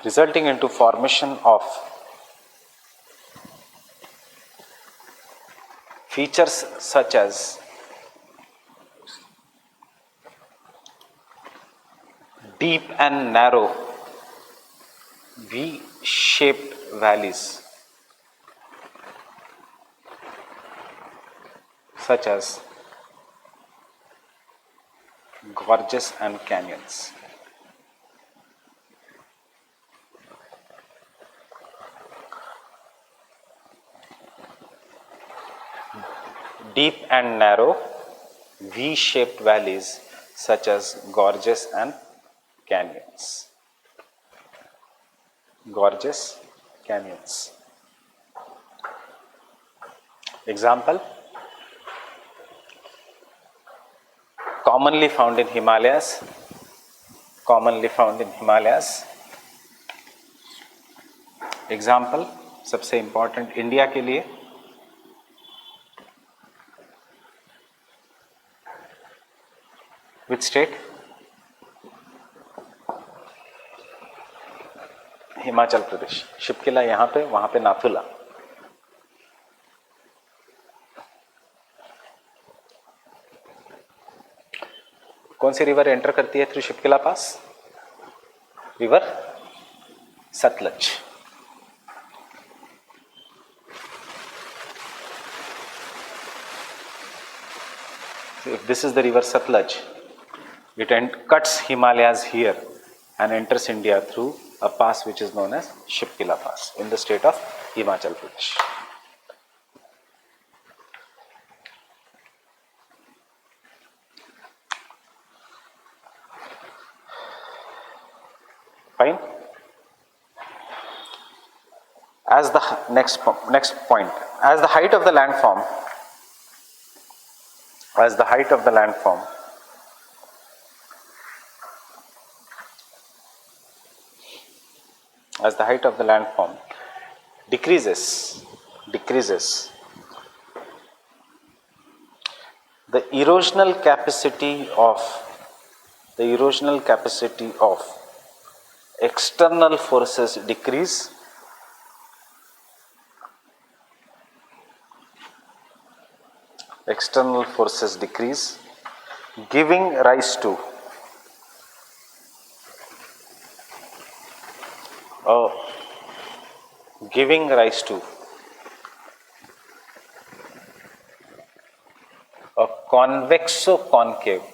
resulting into formation of features such as deep and narrow V-shaped valleys such as gorges and canyons. Deep and narrow V-shaped valleys such as gorges and canyons. Example, commonly found in Himalayas. Example, सबसे important India के लिए, which state? Himachal Pradesh. Shipki La यहाँ पे, वहाँ पे नाथुला. कौन सी river enter करती है through Shipki La pass? River Sutlej. If this is the river Satluj, it cuts Himalayas here and enters India through a pass which is known as Shipkila Pass in the state of Himachal Pradesh. Fine. As the next point, as the height of the landform decreases, the erosional capacity of external forces decrease, giving rise to convexo-concave.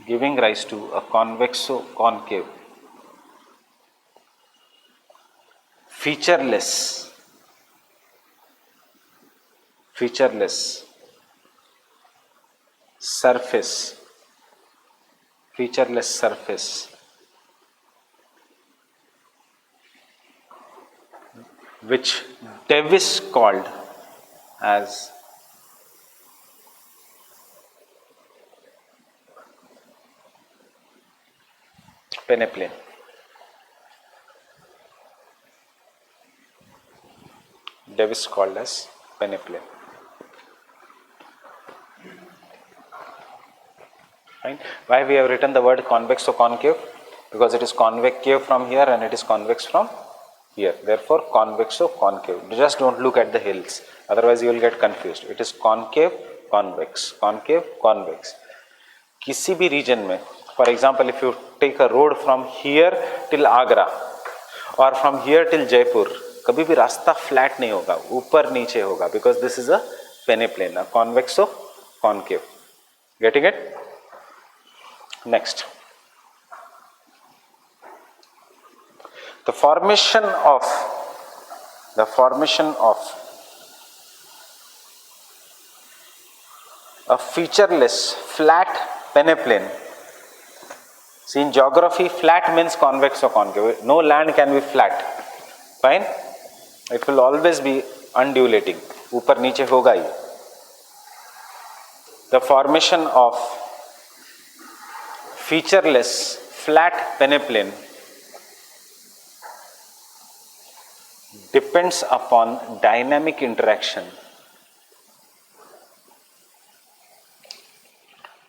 Giving rise to a convexo-concave, featureless surface, which Davis called as peneplain. Davis called as peneplain. Right? Why we have written the word convex or concave? Because it is concave from here and it is convex from here. Therefore, convex or concave. Just don't look at the hills. Otherwise, you will get confused. It is concave, convex. Concave, convex. किसी भी region में, for example, if you take a road from here till Agra or from here till Jaipur, कभी भी रास्ता flat नहीं होगा, ऊपर नीचे होगा, because this is a peneplain, a convex or concave. Getting it? Next. The formation of a featureless flat peneplain. See, in geography, flat means convex or concave. No land can be flat. Fine? It will always be undulating. ऊपर नीचे होगा ही. The formation of featureless flat peneplain depends upon dynamic interaction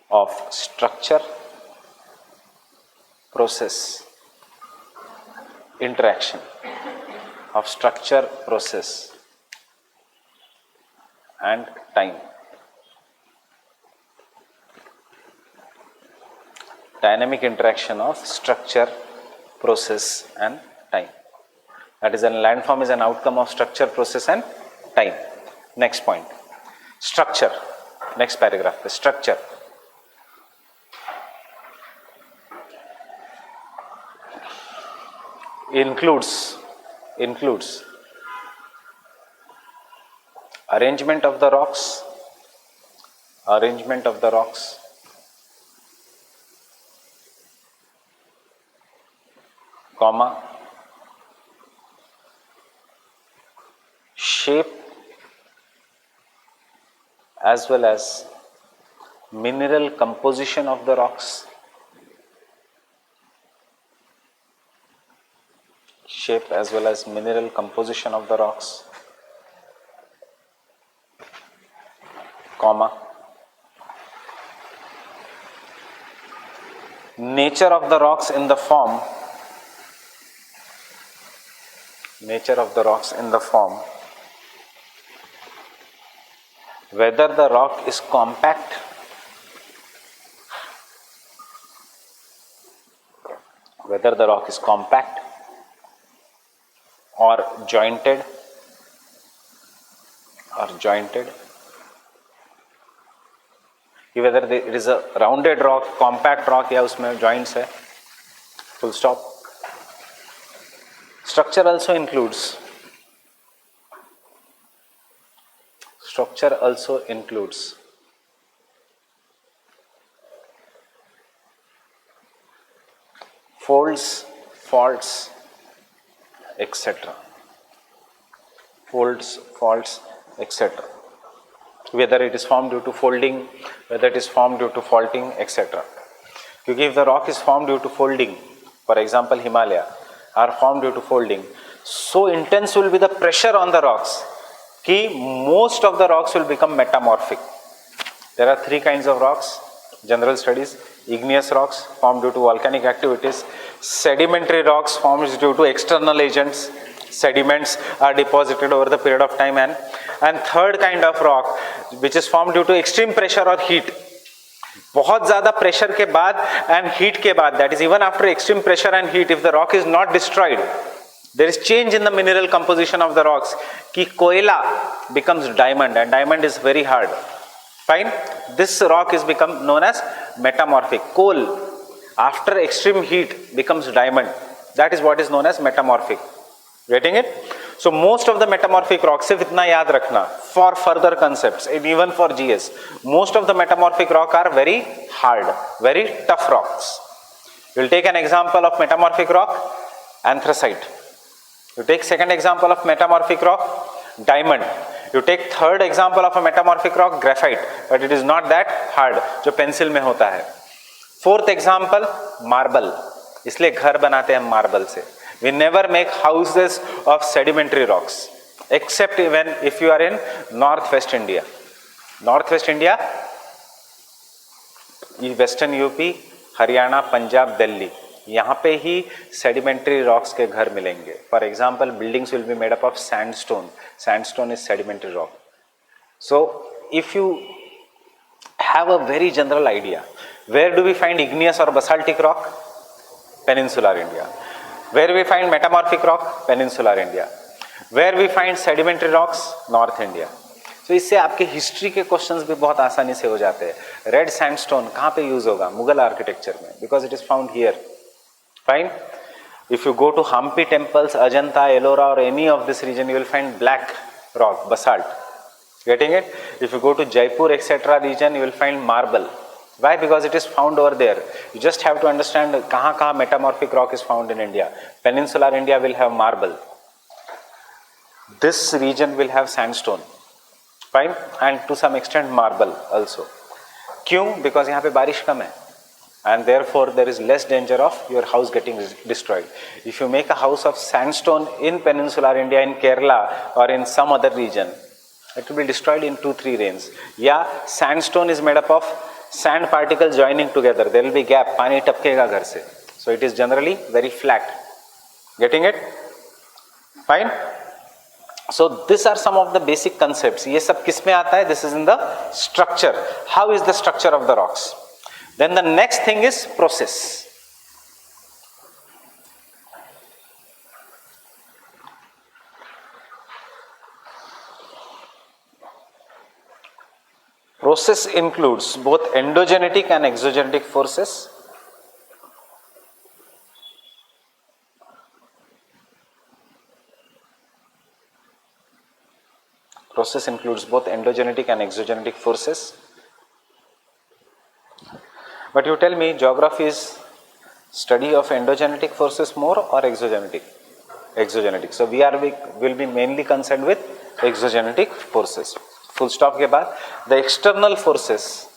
of structure process interaction of structure process and time. Dynamic interaction of structure, process and time. That is, a landform is an outcome of structure, process and time. Next point. Structure. Next paragraph. The structure. Includes arrangement of the rocks, comma, shape as well as mineral composition of the rocks, comma, nature of the rocks in the form whether the rock is compact or jointed कि whether it is a rounded rock, compact rock या उसमें joints है, full stop. Structure also includes folds, faults, etc. Whether it is formed due to folding, whether it is formed due to faulting, etc. Because if the rock is formed due to folding, for example Himalaya, are formed due to folding, so intense will be the pressure on the rocks कि most of the rocks will become metamorphic. There are three kinds of rocks, general studies: igneous rocks formed due to volcanic activities, sedimentary rocks formed due to external agents, sediments are deposited over the period of time, and third kind of rock which is formed due to extreme pressure or heat. बहुत ज़्यादा pressure के बाद and heat के बाद, that is even after extreme pressure and heat, if the rock is not destroyed, There is change in the mineral composition of the rocks. कि कोयला becomes diamond and diamond is very hard. Fine. This rock is become known as metamorphic. Coal after extreme heat becomes diamond. That is what is known as metamorphic. Getting it? So most of the metamorphic rocks, सिर्फ इतना याद रखना for further concepts and even for GS, most of the metamorphic rock are very hard, very tough rocks. You will take an example of metamorphic rock, anthracite. You take second example of metamorphic rock, diamond. You take third example of a metamorphic rock, graphite, but it is not that hard, जो pencil में होता है. Fourth example, marble. इसलिए घर बनाते हैं marble से. We never make houses of sedimentary rocks, except even if you are in northwest India. Northwest India, western UP, Haryana, Punjab, Delhi, यहाँ पे ही sedimentary rocks के घर मिलेंगे. For example, buildings will be made up of sandstone. Sandstone is sedimentary rock. So, if you have a very general idea, where do we find igneous or basaltic rock? Peninsular India. Where we find metamorphic rock? Peninsular India. Where we find sedimentary rocks? North India. So इससे आपके history के questions भी बहुत आसानी से हो जाते हैं. रेड सैंडस्टोन कहाँ पे यूज होगा? मुगल आर्किटेक्चर में, because it is found here. Fine. If you go to Hampi temples, Ajanta, Ellora or any of this region, you will find black rock, basalt. Getting it? If you go to Jaipur, etc. region, you will find marble. Why? Because it is found over there. You just have to understand kahan metamorphic rock is found in India. Peninsular India will have marble. This region will have sandstone. Fine? And to some extent marble also. Kyun? Because यहाँ पे बारिश कम है. And therefore there is less danger of your house getting destroyed. If you make a house of sandstone in Peninsular India, in Kerala or in some other region, it will be destroyed in 2-3 rains. Yeah, sandstone is made up of sand particles joining together. There will be gap, पानी टपकेगा घर से. So it is generally very flat. Getting it? Fine? So these are some of the basic concepts. ये सब किस में आता है? This is in the structure. How is the structure of the rocks? Then the next thing is process. Process includes both endogenetic and exogenetic forces. Process includes both endogenetic and exogenetic forces. But you tell me, geography is study of endogenetic forces more or exogenetic? Exogenetic. So we will be mainly concerned with exogenetic forces. Full stop के बाद the external forces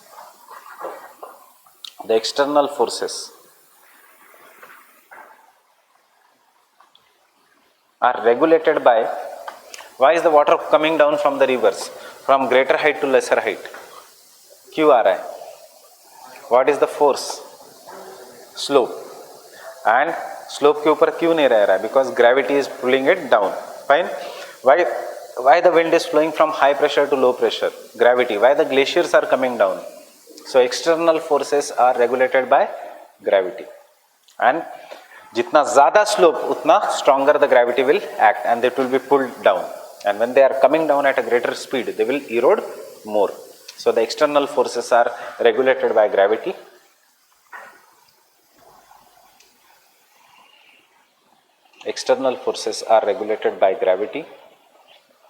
are regulated by, why is the water coming down from the rivers from greater height to lesser height? क्यों आ रहा है? What is the force? Slope. And slope के ऊपर क्यों नहीं रह रहा है? Because gravity is pulling it down. Fine. Why the wind is flowing from high pressure to low pressure? Gravity. Why the glaciers are coming down? So external forces are regulated by gravity. And जितना ज़्यादा slope, उतना stronger the gravity will act and it will be pulled down. And when they are coming down at a greater speed, they will erode more. So the external forces are regulated by gravity. External forces are regulated by gravity,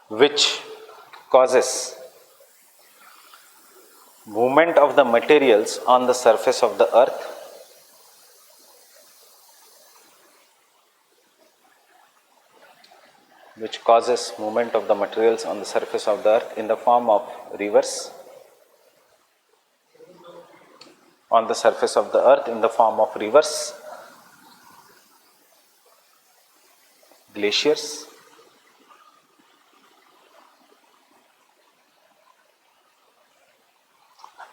which causes movement of the materials on the surface of the earth. Which causes movement of the materials on the surface of the earth in the form of rivers. On the surface of the earth in the form of rivers, glaciers,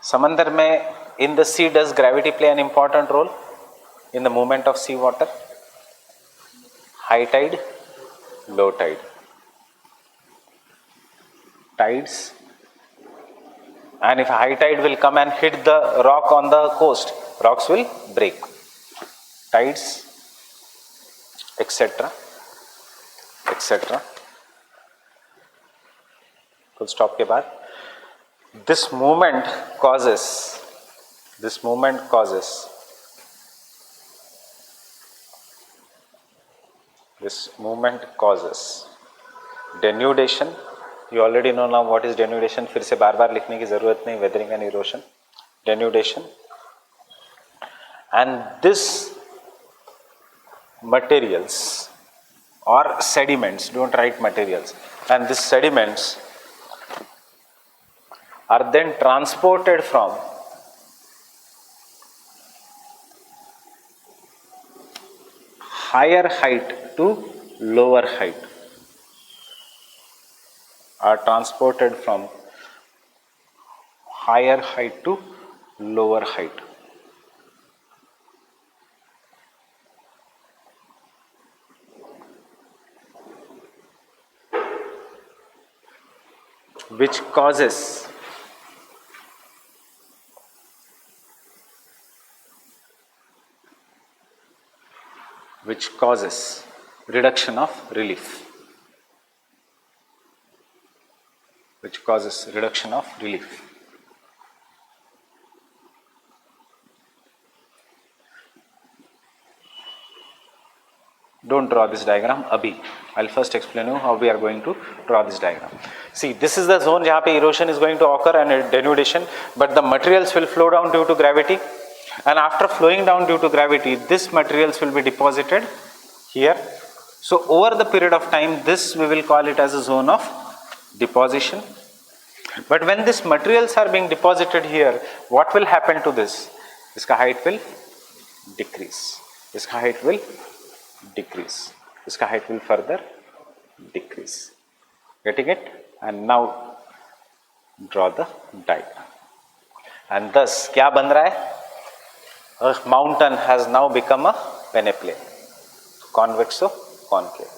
समंदर में in the sea does gravity play an important role in the movement of sea water? High tide, low tide, tides. And if high tide will come and hit the rock on the coast, rocks will break. Tides, etc. etc. Full stop के बाद this movement causes denudation. You already know now what is denudation, फिर से बार बार लिखने की जरूरत नहीं. weathering and erosion, denudation, and this materials or sediments, don't write materials, and these sediments are then transported from higher height to lower height, are transported from higher height to lower height. Which causes reduction of relief. Which causes reduction of relief. Don't draw this diagram abhi. I'll first explain you how we are going to draw this diagram. See, this is the zone jahan pe erosion is going to occur and denudation, but the materials will flow down due to gravity, and after flowing down due to gravity, this materials will be deposited here. So over the period of time, this we will call it as a zone of deposition. But when these materials are being deposited here, what will happen to this? Iska height will decrease. Iska height will decrease. Iska height will further decrease. Getting it? And now draw the diagram. And thus, क्या बन रहा है? A mountain has now become a peneplain, convexo concave.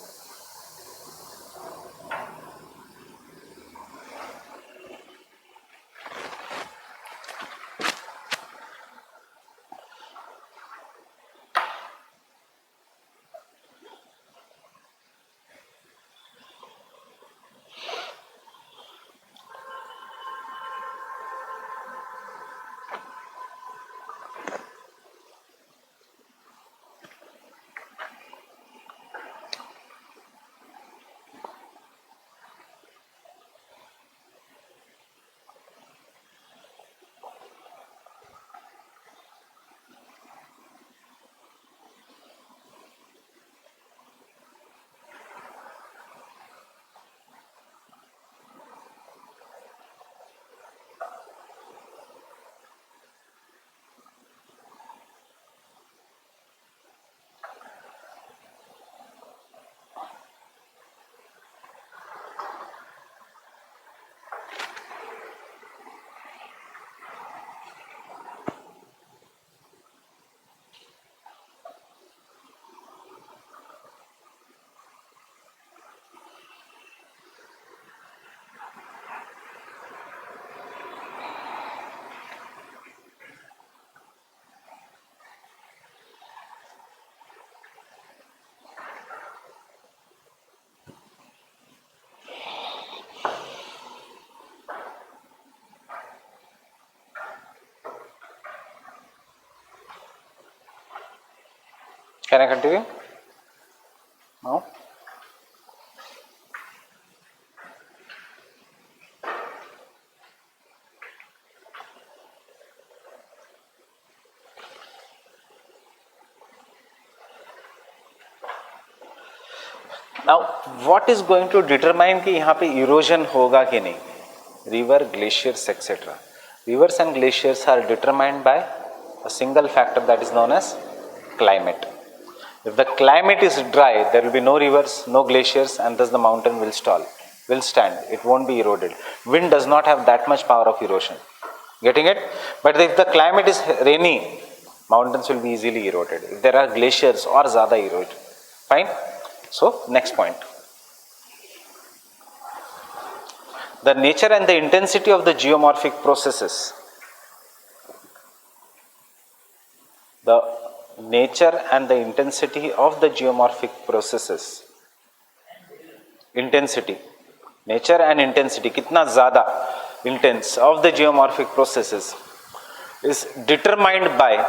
Can I continue? No? Now, what is going to determine कि यहाँ पे erosion होगा कि नहीं? River, glaciers, etc. Rivers and glaciers are determined by a single factor that is known as climate. If the climate is dry, there will be no rivers, no glaciers, and thus the mountain will stand. It won't be eroded. Wind does not have that much power of erosion. Getting it? But if the climate is rainy, mountains will be easily eroded. If there are glaciers or ज़्यादा erode. Fine? So, next point. The nature and the intensity of the geomorphic processes. The nature and the intensity of the geomorphic processes intensity, nature and intensity, कितना ज़्यादा intense of the geomorphic processes is determined by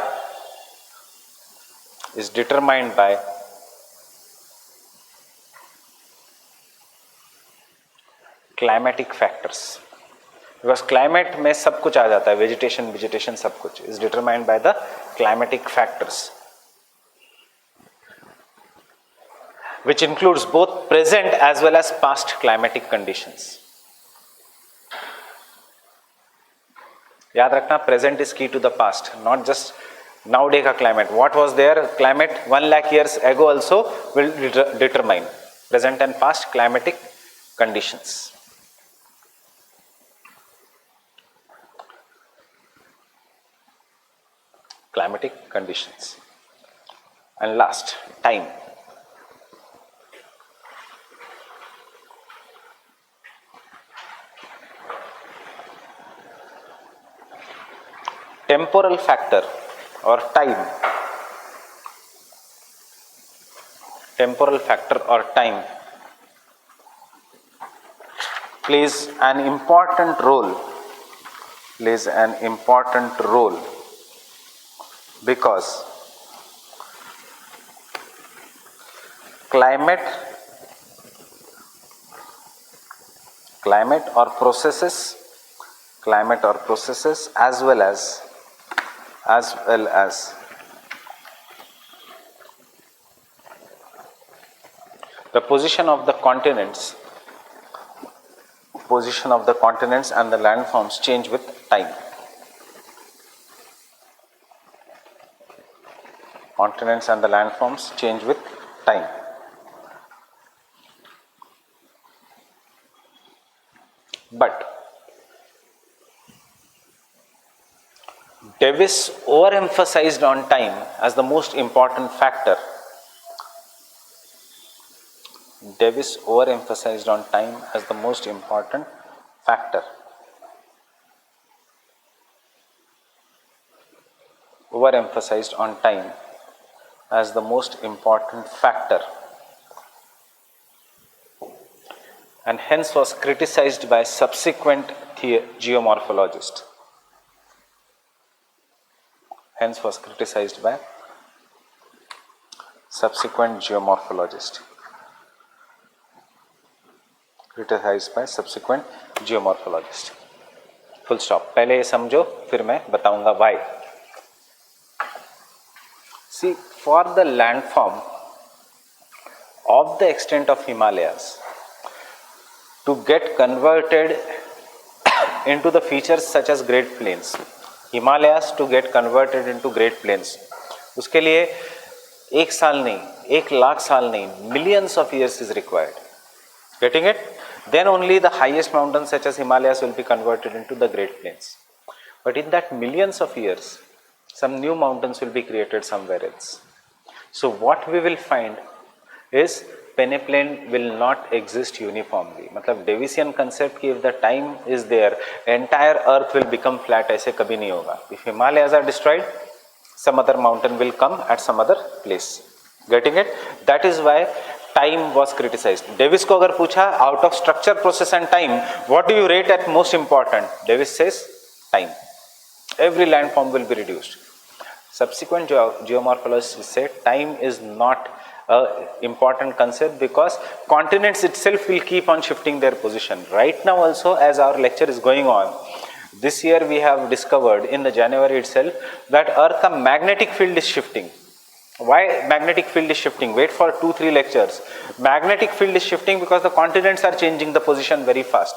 climatic factors. Because climate में सब कुछ आ जाता है, vegetation सब कुछ is determined by the climatic factors, which includes both present as well as past climatic conditions. याद रखना, present is key to the past, not just nowadays का climate. What was there climate 1 lakh years ago also will determine present and past climatic conditions. Climatic conditions. And last, time. Temporal factor or time. Temporal factor or time plays an important role. Because climate or processes as well as the position of the continents and the landforms change with time. Continents and the landforms change with time. But Davis overemphasized on time as the most important factor. Overemphasized on time as the most important factor. And hence was criticized by subsequent geomorphologists. Full stop. पहले ये समझो, फिर मैं बताऊंगा why. See, for the landform of the extent of Himalayas to get converted into the features such as Great Plains, Himalayas to get converted into Great Plains, उसके लिए 1 साल नहीं, 1 लाख साल नहीं, millions of years is required. Getting it? Then only the highest mountains such as Himalayas will be converted into the Great Plains. But in that millions of years, some new mountains will be created somewhere else. So what we will find is peneplain will not exist uniformly. मतलब Davisian concept कि if the time is there, entire earth will become flat, ऐसे कभी नहीं होगा. If Himalayas are destroyed, some other mountain will come at some other place. Getting it? That is why time was criticized. Davis को अगर पूछा out of structure, process and time, what do you rate at most important? Davis says time. Every landform will be reduced. Subsequent geomorphologists say time is not an important concept because continents itself will keep on shifting their position. Right now also, as our lecture is going on, this year we have discovered in the January itself that Earth's magnetic field is shifting. Why magnetic field is shifting? Wait for 2-3 lectures. Magnetic field is shifting because the continents are changing the position very fast.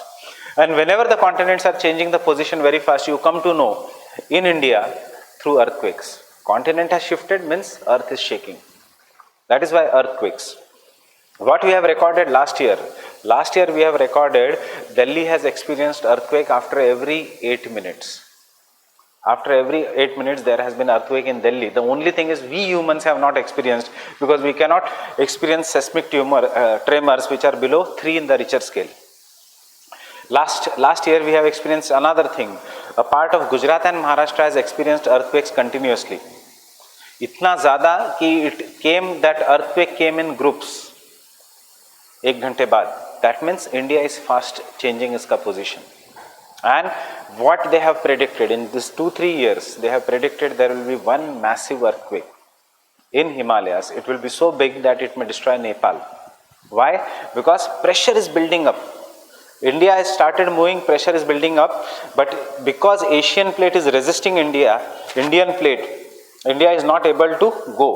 And whenever the continents are changing the position very fast, you come to know in India through earthquakes. Continent has shifted means earth is shaking. That is why earthquakes. What we have recorded last year we have recorded Delhi has experienced earthquake after every 8 minutes. After every 8 minutes there has been earthquake in Delhi. The only thing is we humans have not experienced because we cannot experience seismic tremors which are below 3 in the Richter scale. Last year we have experienced another thing. A part of Gujarat and Maharashtra has experienced earthquakes continuously. इतना ज़्यादा कि that earthquake came in groups 1 घंटे बाद That means India is fast changing its position. And what they have predicted in this 2-3 years, they have predicted there will be one massive earthquake in Himalayas. It will be so big that it may destroy Nepal. Why? Because pressure is building up. India has started moving, pressure is building up, but because Asian plate is resisting Indian plate, India is not able to go.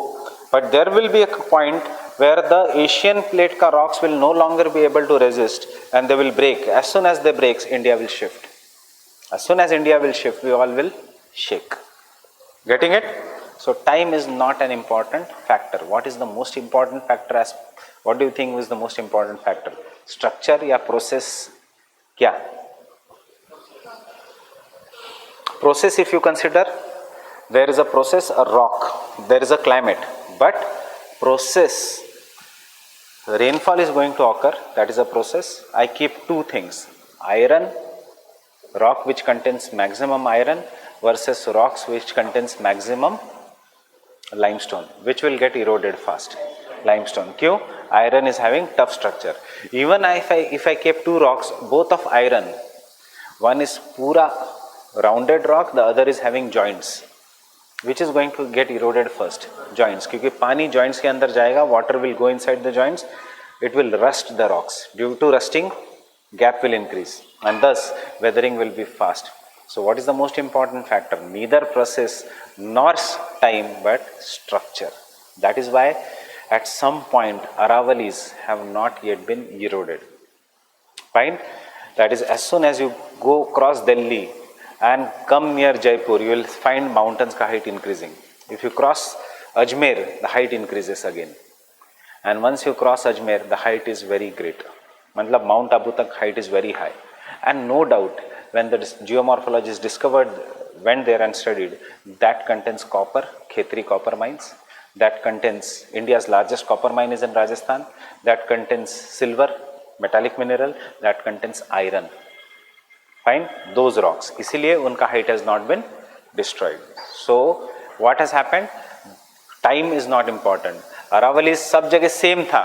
But there will be a point where the Asian plate ka rocks will no longer be able to resist and they will break. As soon as they break, India will shift. As soon as India will shift, we all will shake. Getting it? So time is not an important factor. What is the most important factor? What do you think is the most important factor? Structure या process? क्या? Process, if you consider, there is a process, a rock, there is a climate, but process, rainfall is going to occur, that is a process. I keep two things, iron, rock which contains maximum iron versus rocks which contains maximum limestone, which will get eroded fast. Limestone. Kyun? Iron is having tough structure. Even if I keep two rocks, both of iron, one is pura rounded rock, the other is having joints. Which is going to get eroded first? Joints. क्योंकि पानी joints के अंदर जाएगा, water will go inside the joints, it will rust the rocks. Due to rusting, gap will increase and thus weathering will be fast. So what is the most important factor? Neither process nor time but structure. That is why at some point Aravalis have not yet been eroded. Fine? That is, as soon as you go cross Delhi and come near Jaipur, you will find mountains ka height increasing. If you cross Ajmer, the height increases again. And once you cross Ajmer, the height is very great. Matlab Mount Abu tak height is very high. And no doubt, when the geomorphologists discovered, went there and studied, that contains copper, Khetri copper mines. That contains India's largest copper mine is in Rajasthan. That contains silver, metallic mineral. That contains iron. Fine? Those rocks. इसीलिए उनका height has not been destroyed. So what has happened? Time is not important. Aravallis सब जगह same था.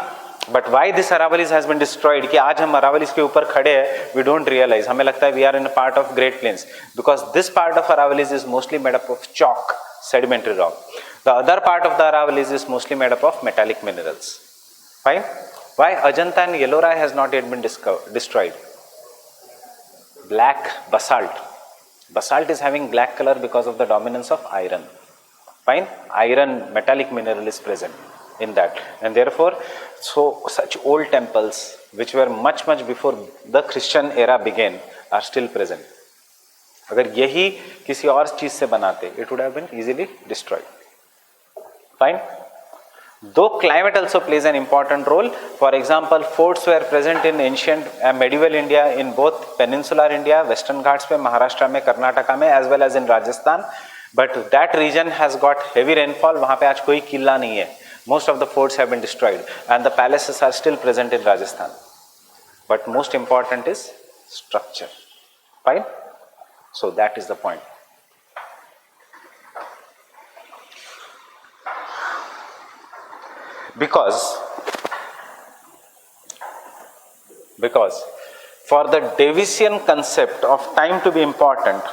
But why this Aravallis has been destroyed? कि आज हम Aravallis के ऊपर खड़े हैं, we don't realize. हमें लगता है we are in a part of Great Plains. Because this part of Aravallis is mostly made up of chalk, sedimentary rock. The other part of the Aravallis is mostly made up of metallic minerals. Fine? Why Ajanta and Ellora has not yet been destroyed? Black basalt. Basalt is having black color because of the dominance of iron. Fine? Iron, metallic mineral is present in that. And therefore, so such old temples, which were much before the Christian era began, are still present. अगर यही किसी और चीज से बनाते, it would have been easily destroyed. Fine? Though climate also plays an important role. For example, forts were present in ancient medieval India in both peninsular India, Western Ghats पे, Maharashtra में, Karnataka में, as well as in Rajasthan. But that region has got heavy rainfall. वहाँ पे आज कोई किला नहीं है. Most of the forts have been destroyed and the palaces are still present in Rajasthan. But most important is structure. Fine? So that is the point. Because for the Davisian concept of time to be important,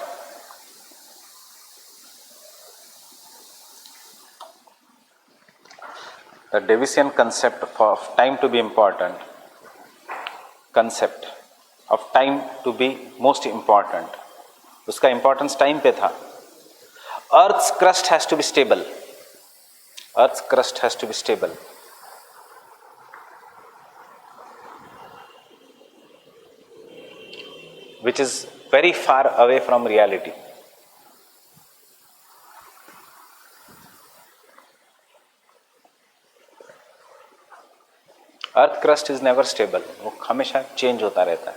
the Davisian concept of time to be important, concept of time to be most important, उसका importance time पे था. Earth's crust has to be stable. Earth's crust has to be stable. Which is very far away from reality. Earth crust is never stable. वो हमेशा change होता रहता है.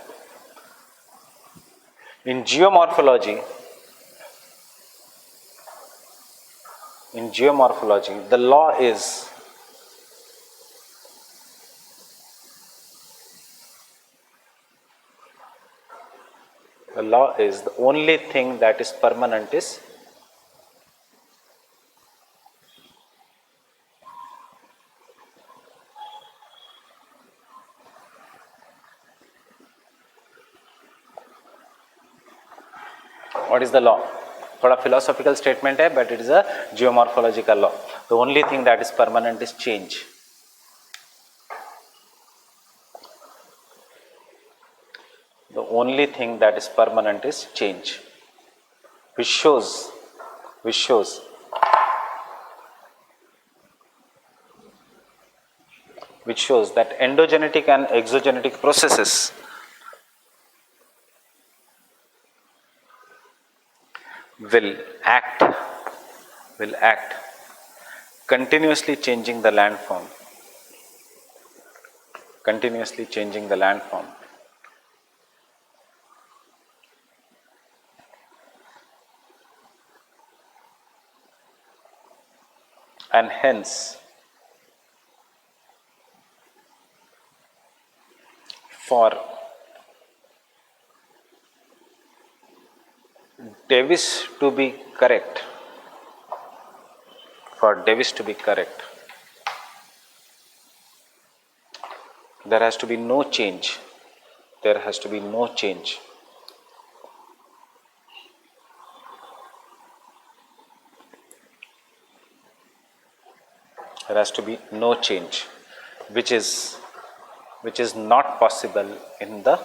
In geomorphology, the law is the only thing that is permanent is What is the law? थोड़ा philosophical statement है, but it is a geomorphological law. The only thing that is permanent is change. The only thing that is permanent is change, which shows that endogenetic and exogenetic processes will act continuously changing the landform, and hence for Davis to be correct, there has to be no change. There has to be no change. There has to be no change, which is not possible in the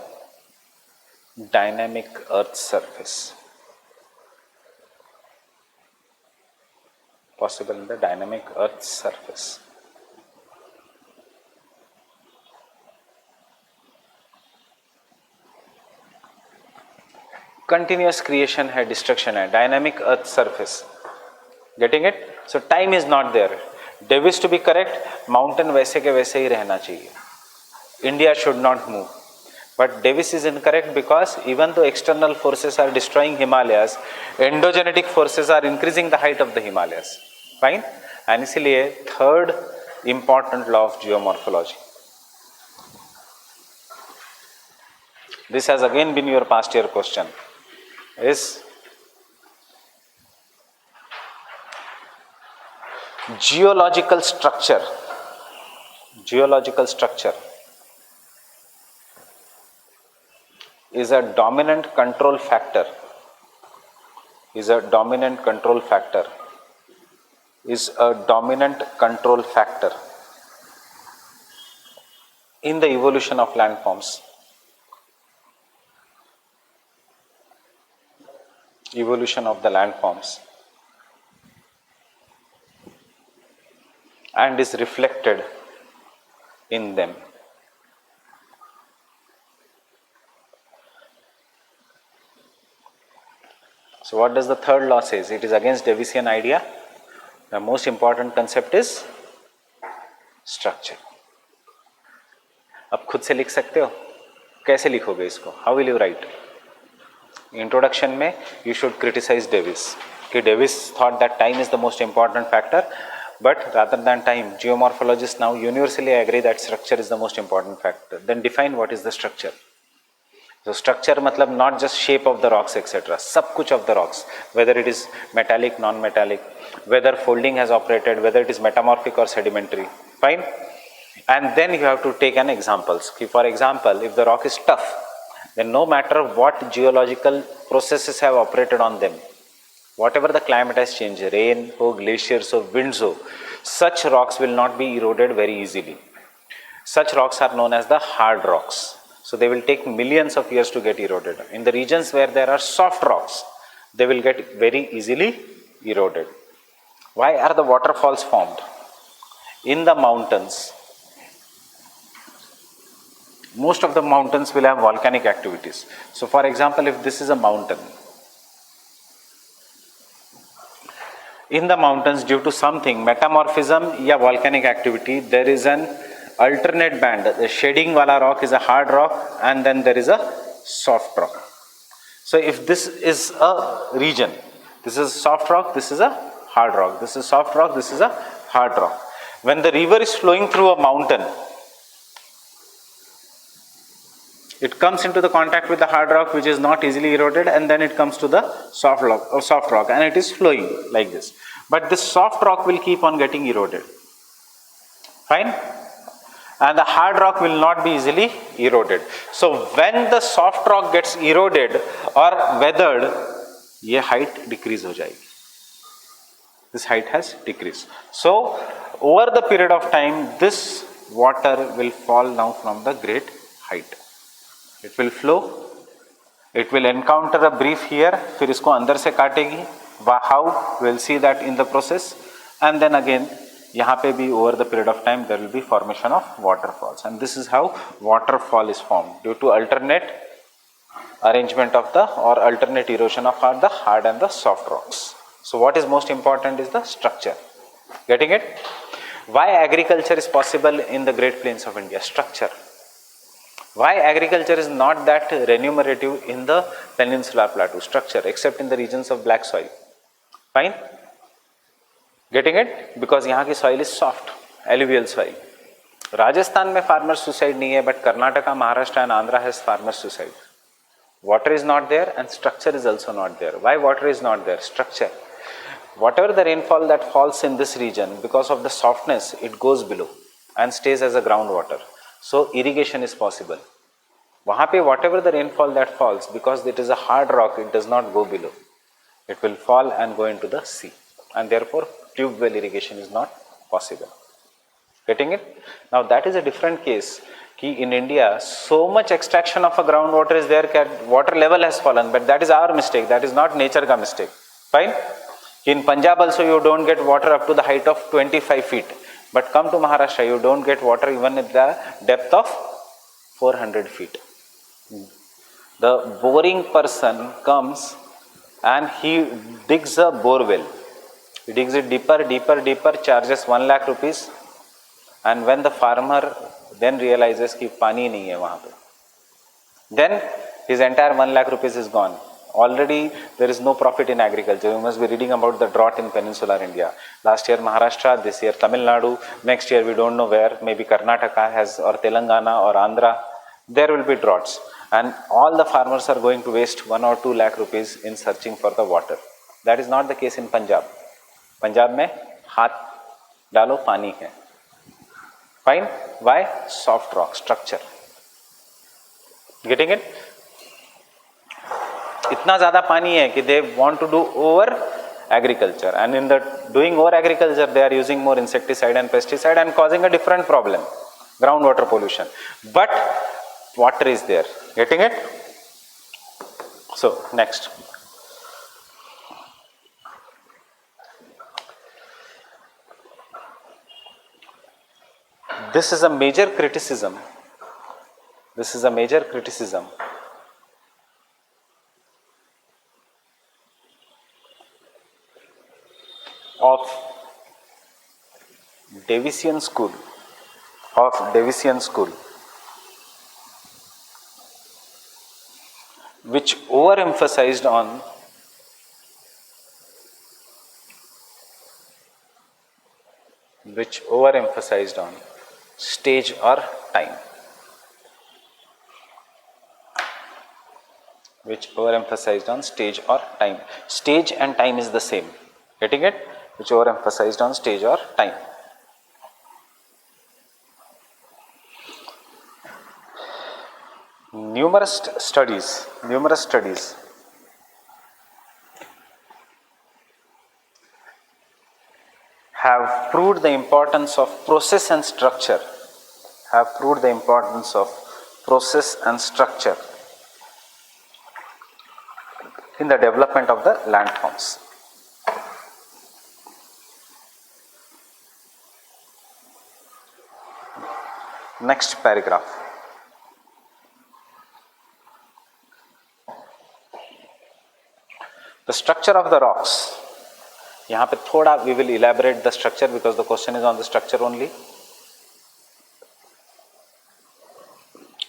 dynamic Earth surface. Possible in the dynamic Earth surface. Continuous creation है, destruction है, dynamic Earth surface. Getting it? So time is not there. Davis to be correct, mountain वैसे के वैसे ही रहना चाहिए. India should not move. But Davis is incorrect because even though external forces are destroying Himalayas, endogenetic forces are increasing the height of the Himalayas. Fine? And इसलिए third important law of geomorphology. This has again been your past year question. Is geological structure is a dominant control factor in the evolution of landforms. Evolution of the landforms, and is reflected in them. So what does the third law says? It is against Davisian idea. The most important concept is structure. अब खुद से लिख सकते हो? कैसे लिखोगे इसको? How will you write? Introduction में you should criticize Davis. कि Davis thought that time is the most important factor, but rather than time, geomorphologists now universally agree that structure is the most important factor. Then define what is the structure. So structure मतलब not just shape of the rocks etc. सब कुछ of the rocks, whether it is metallic, non-metallic, whether folding has operated, whether it is metamorphic or sedimentary. Fine. And then you have to take an examples. For example, if the rock is tough, then no matter what geological processes have operated on them, whatever the climate has changed, rain or glaciers or winds, such rocks will not be eroded very easily. Such rocks are known as the hard rocks. So they will take millions of years to get eroded. In the regions where there are soft rocks, they will get very easily eroded. Why are the waterfalls formed? In the mountains, most of the mountains will have volcanic activities. So for example, if this is a mountain, in the mountains due to something, metamorphism या volcanic activity, there is an alternate band. The shading wala rock is a hard rock and then there is a soft rock. So if this is a region, this is a soft rock, this is a hard rock, this is soft rock, this is a hard rock. When the river is flowing through a mountain, it comes into the contact with the hard rock which is not easily eroded, and then it comes to the soft rock and it is flowing like this. But this soft rock will keep on getting eroded. Fine? And the hard rock will not be easily eroded. So when the soft rock gets eroded or weathered, ये height decrease हो जाएगी. This height has decreased. So over the period of time, this water will fall down from the great height. It will flow. It will encounter a brief here. फिर इसको अंदर से काटेगी. How? We'll see that in the process. And then again, यहाँ पे भी over the period of time there will be formation of waterfalls. And this is how waterfall is formed due to alternate arrangement of the or alternate erosion of the hard and the soft rocks. So what is most important is the structure. Getting it? Why agriculture is possible in the Great Plains of India? Structure. Why agriculture is not that remunerative in the Peninsular Plateau? Structure, except in the regions of black soil. Fine? Getting it? Because यहाँ की soil is soft, alluvial soil. Rajasthan में farmer suicide नहीं है, but Karnataka, Maharashtra and Andhra has farmer suicide. Water is not there and structure is also not there. Why water is not there? Structure. Whatever the rainfall that falls in this region, because of the softness, it goes below and stays as a groundwater. So irrigation is possible. वहाँ पे whatever the rainfall that falls, because it is a hard rock, it does not go below. It will fall and go into the sea, and therefore tube well irrigation is not possible. Getting it? Now that is a different case. Ki in India, so much extraction of a groundwater is there that water level has fallen, but that is our mistake. That is not nature ka mistake. Fine? In Punjab also you don't get water up to the height of 25 feet. But come to Maharashtra, you don't get water even at the depth of 400 feet. The boring person comes and he digs a bore well. He digs it deeper, deeper, deeper, charges 1 lakh rupees. And when the farmer then realizes कि पानी नहीं है वहाँ पे, then his entire 1 lakh rupees is gone. Already there is no profit in agriculture. You must be reading about the drought in peninsular India. Last year Maharashtra, this year Tamil Nadu, next year we don't know where, maybe Karnataka has, or Telangana or Andhra, there will be droughts. And all the farmers are going to waste 1 or 2 lakh rupees in searching for the water. That is not the case in Punjab. Punjab में हाथ डालो पानी है. Fine? Why? Soft rock structure. Getting it? इतना ज़्यादा पानी है कि they want to do over agriculture, and in the doing over agriculture they are using more insecticide and pesticide and causing a different problem, groundwater pollution. But water is there. Getting it? So next. This is a major criticism. This is a major criticism of Davissian school, which overemphasized on stage or time. Which overemphasized on stage or time. Stage and time is the same. Getting it? Which overemphasized on stage or time. Numerous studies have proved the importance of process and structure. In the development of the landforms. Next paragraph. The structure of the rocks. यहाँ पे थोड़ा we will elaborate the structure because the question is on the structure only.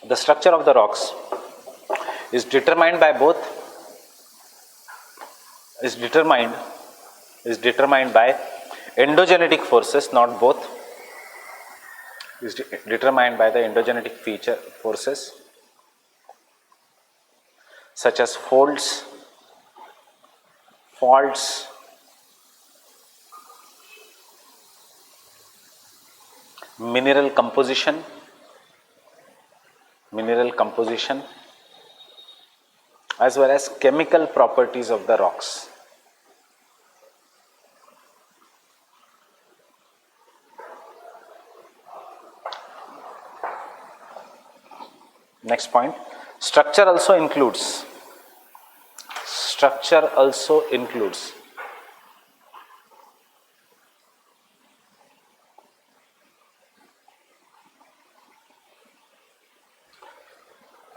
The structure of the rocks is determined by endogenetic forces, not both. Is determined by the endogenetic feature forces such as faults, mineral composition, as well as chemical properties of the rocks. Next point, structure also includes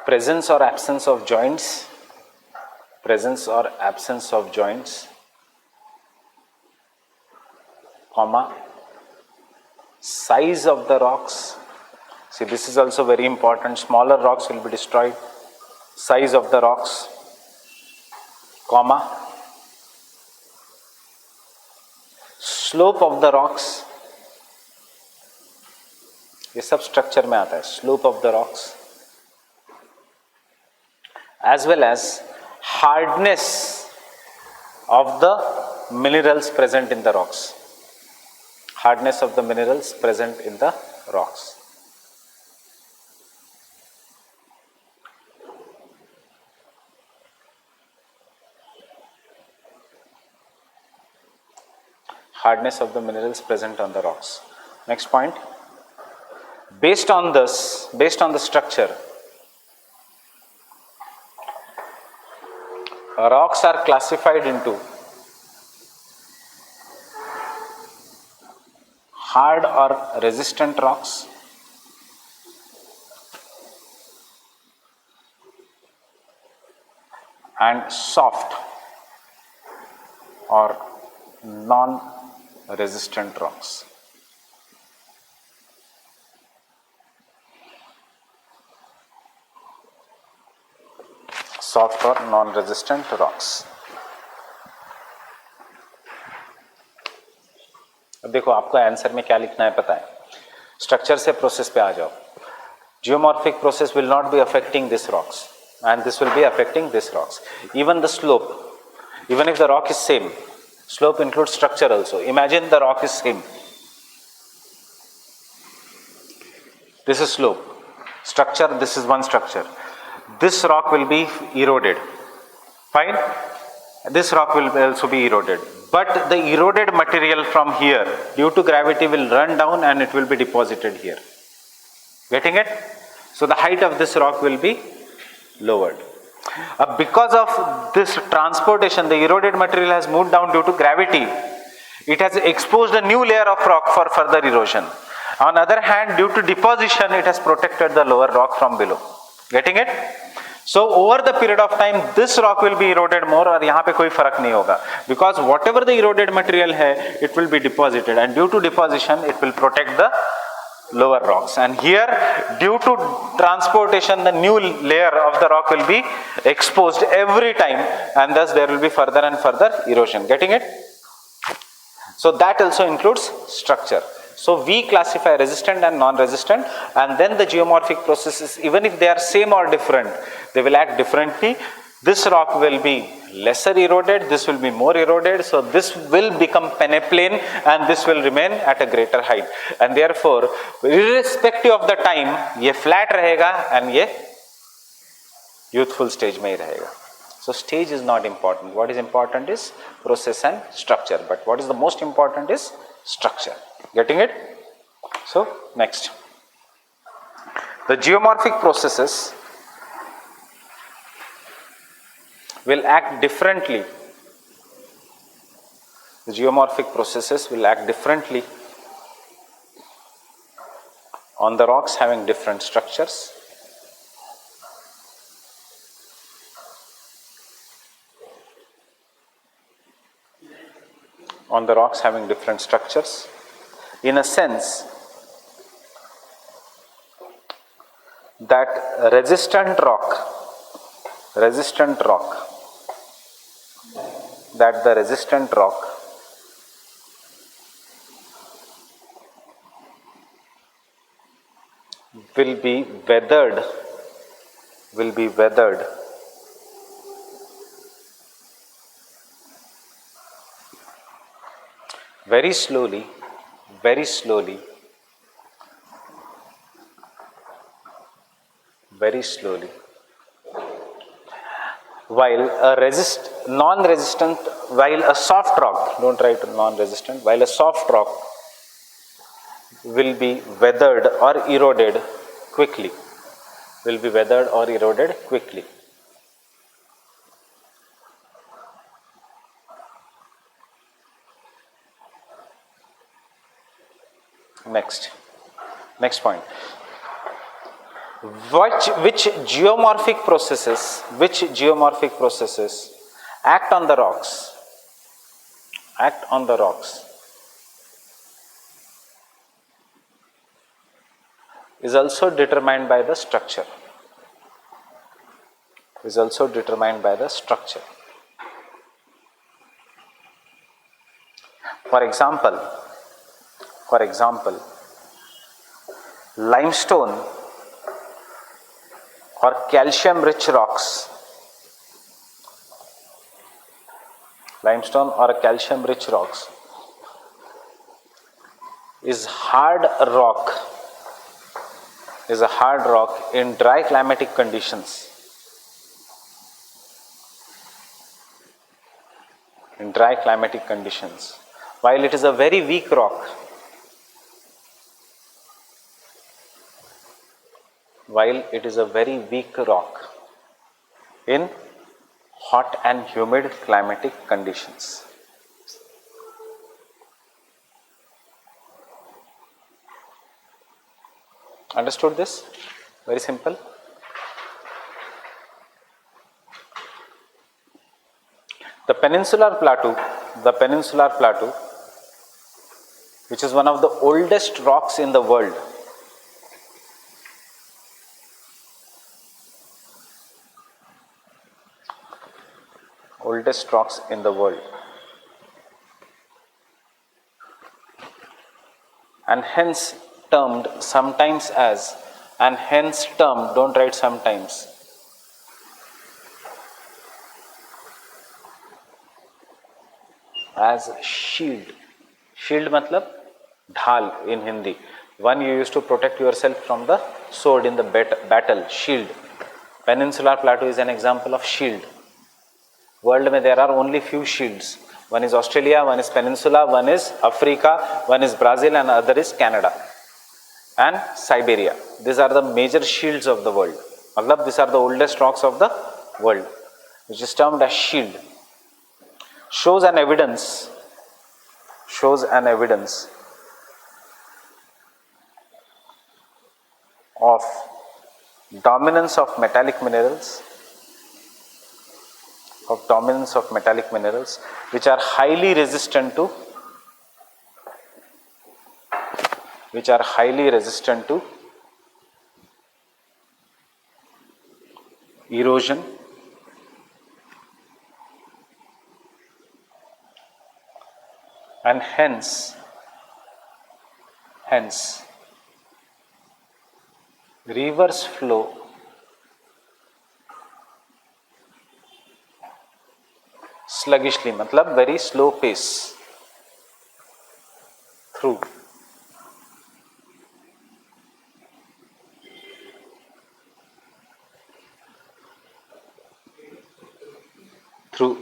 presence or absence of joints, comma, size of the rocks. See, this is also very important. Smaller rocks will be destroyed. Size of the rocks, comma, slope of the rocks. ये सब structure में आता है. Slope of the rocks, as well as hardness of the minerals present in the rocks. Hardness of the minerals present in the rocks. Hardness of the minerals present on the rocks. Next point. Based on the structure, rocks are classified into hard or resistant rocks, and soft or non-resistant rocks. Soft or non-resistant rocks. अब देखो आपको answer में क्या लिखना है पता है. Structure से प्रोसेस पे आ जाओ. Geomorphic process will not be affecting this rocks and this will be affecting this rocks. Even the slope, even if the rock is same, slope includes structure also. Imagine the rock is same. This is slope. Structure, this is one structure. This rock will be eroded. Fine? This rock will also be eroded. But the eroded material from here, due to gravity, will run down and it will be deposited here. Getting it? So the height of this rock will be lowered. Because of this transportation, the eroded material has moved down due to gravity. It has exposed a new layer of rock for further erosion. On the other hand, due to deposition, it has protected the lower rock from below. Getting it? So over the period of time, this rock will be eroded more और यहाँ पे कोई फर्क नहीं होगा. Because whatever the eroded material है, it will be deposited, and due to deposition, it will protect the lower rocks. And here, due to transportation, the new layer of the rock will be exposed every time, and thus there will be further and further erosion. Getting it? So that also includes structure. So we classify resistant and non-resistant, and then the geomorphic processes, even if they are same or different, they will act differently. This rock will be lesser eroded, this will be more eroded, so this will become peneplain and this will remain at a greater height. And therefore, irrespective of the time, ये flat रहेगा and ये youthful stage में ही रहेगा. So stage is not important. What is important is process and structure. But what is the most important is structure. Getting it? So next. The geomorphic processes will act differently. The geomorphic processes will act differently on the rocks having different structures. On the rocks having different structures. In a sense that resistant rock, that the resistant rock will be weathered very slowly while while a soft rock, don't write non-resistant, while a soft rock will be weathered or eroded quickly, will be weathered or eroded quickly. Next point. Which geomorphic processes act on the rocks is also determined by the structure. For example, limestone or calcium rich rocks is a hard rock in dry climatic conditions. While it is a very weak rock in hot and humid climatic conditions. Understood this? Very simple. The Peninsular Plateau, which is one of the oldest rocks in the world, and hence termed sometimes as, don't write sometimes, as shield. Shield matlab dhal in Hindi. One you used to protect yourself from the sword in the battle. Shield. Peninsular Plateau is an example of shield. World mein there are only few shields. One is Australia, one is Peninsula, one is Africa, one is Brazil, and other is Canada and Siberia. These are the major shields of the world. Matlab these are the oldest rocks of the world, which is termed as shield. Shows an evidence of dominance of metallic minerals, which are highly resistant to erosion and hence rivers flow sluggishly, matlab very slow pace through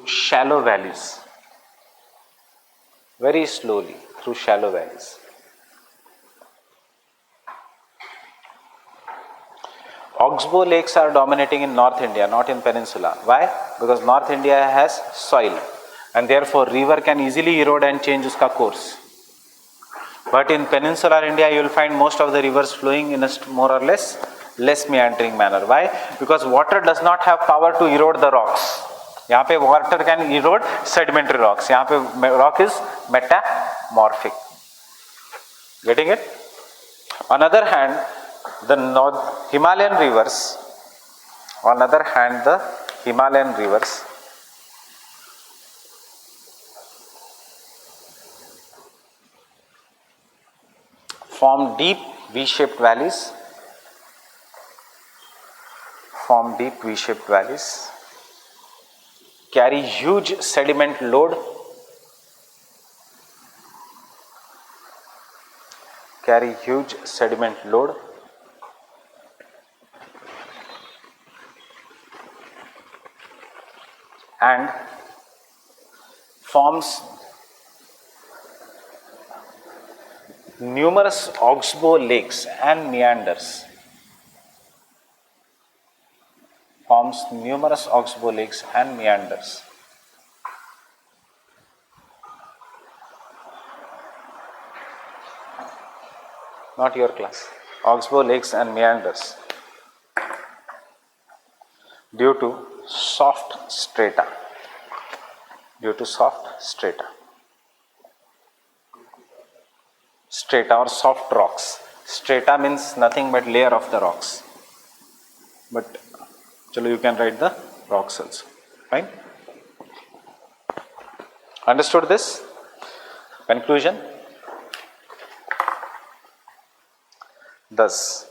shallow valleys, very slowly through shallow valleys. Oxbow lakes are dominating in North India, not in Peninsula. Why? Because North India has soil and therefore river can easily erode and change uska course. But in Peninsular India, you will find most of the rivers flowing in a more or less meandering manner. Why? Because water does not have power to erode the rocks. यहाँ पे water can erode sedimentary rocks. यहाँ पे rock is metamorphic. Getting it? On the other hand, the Himalayan rivers form deep V-shaped valleys, carry huge sediment load, and forms numerous oxbow lakes and meanders. Forms numerous oxbow lakes and meanders. Not your class. Oxbow lakes and meanders due to soft strata. Due to soft strata. Strata or soft rocks. Strata means nothing but layer of the rocks. But chalo, you can write the rocks also. Fine. Understood this? Conclusion. Thus,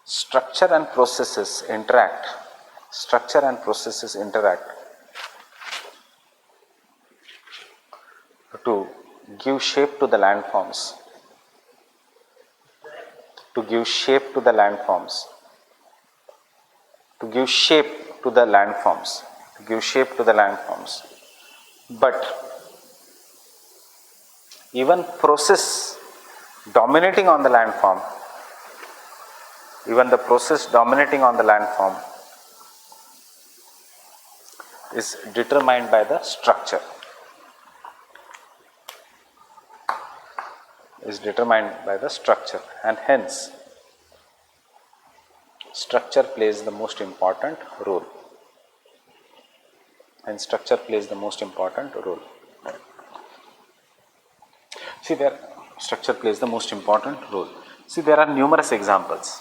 structure and processes interact. Structure and processes interact to give shape to the landforms. To give shape to the landforms. To give shape to the landforms. To give shape to the landforms. But even process dominating on the landform, even the process dominating on the landform is determined by the structure. Is determined by the structure, and hence structure plays the most important role. And structure plays the most important role. See, there structure plays the most important role. See, there are numerous examples.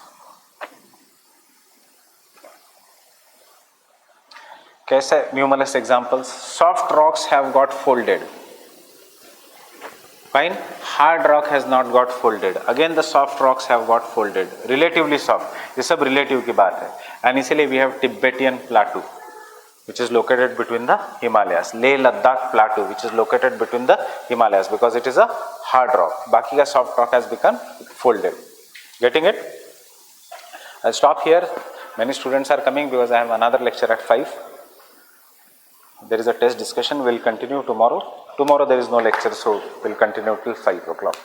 कैसे numerous examples? Soft rocks have got folded. Fine. Hard rock has not got folded. Again, the soft rocks have got folded. Relatively soft. ये सब relative की बात है. And इसीलिए we have Tibetan plateau, which is located between the Himalayas. Leh Ladakh plateau, which is located between the Himalayas, because it is a hard rock. बाकी का soft rock has become folded. Getting it? I'll stop here. Many students are coming because I have another lecture at 5. There is a test discussion. We'll continue tomorrow. Tomorrow there is no lecture, so we'll continue till 5 o'clock.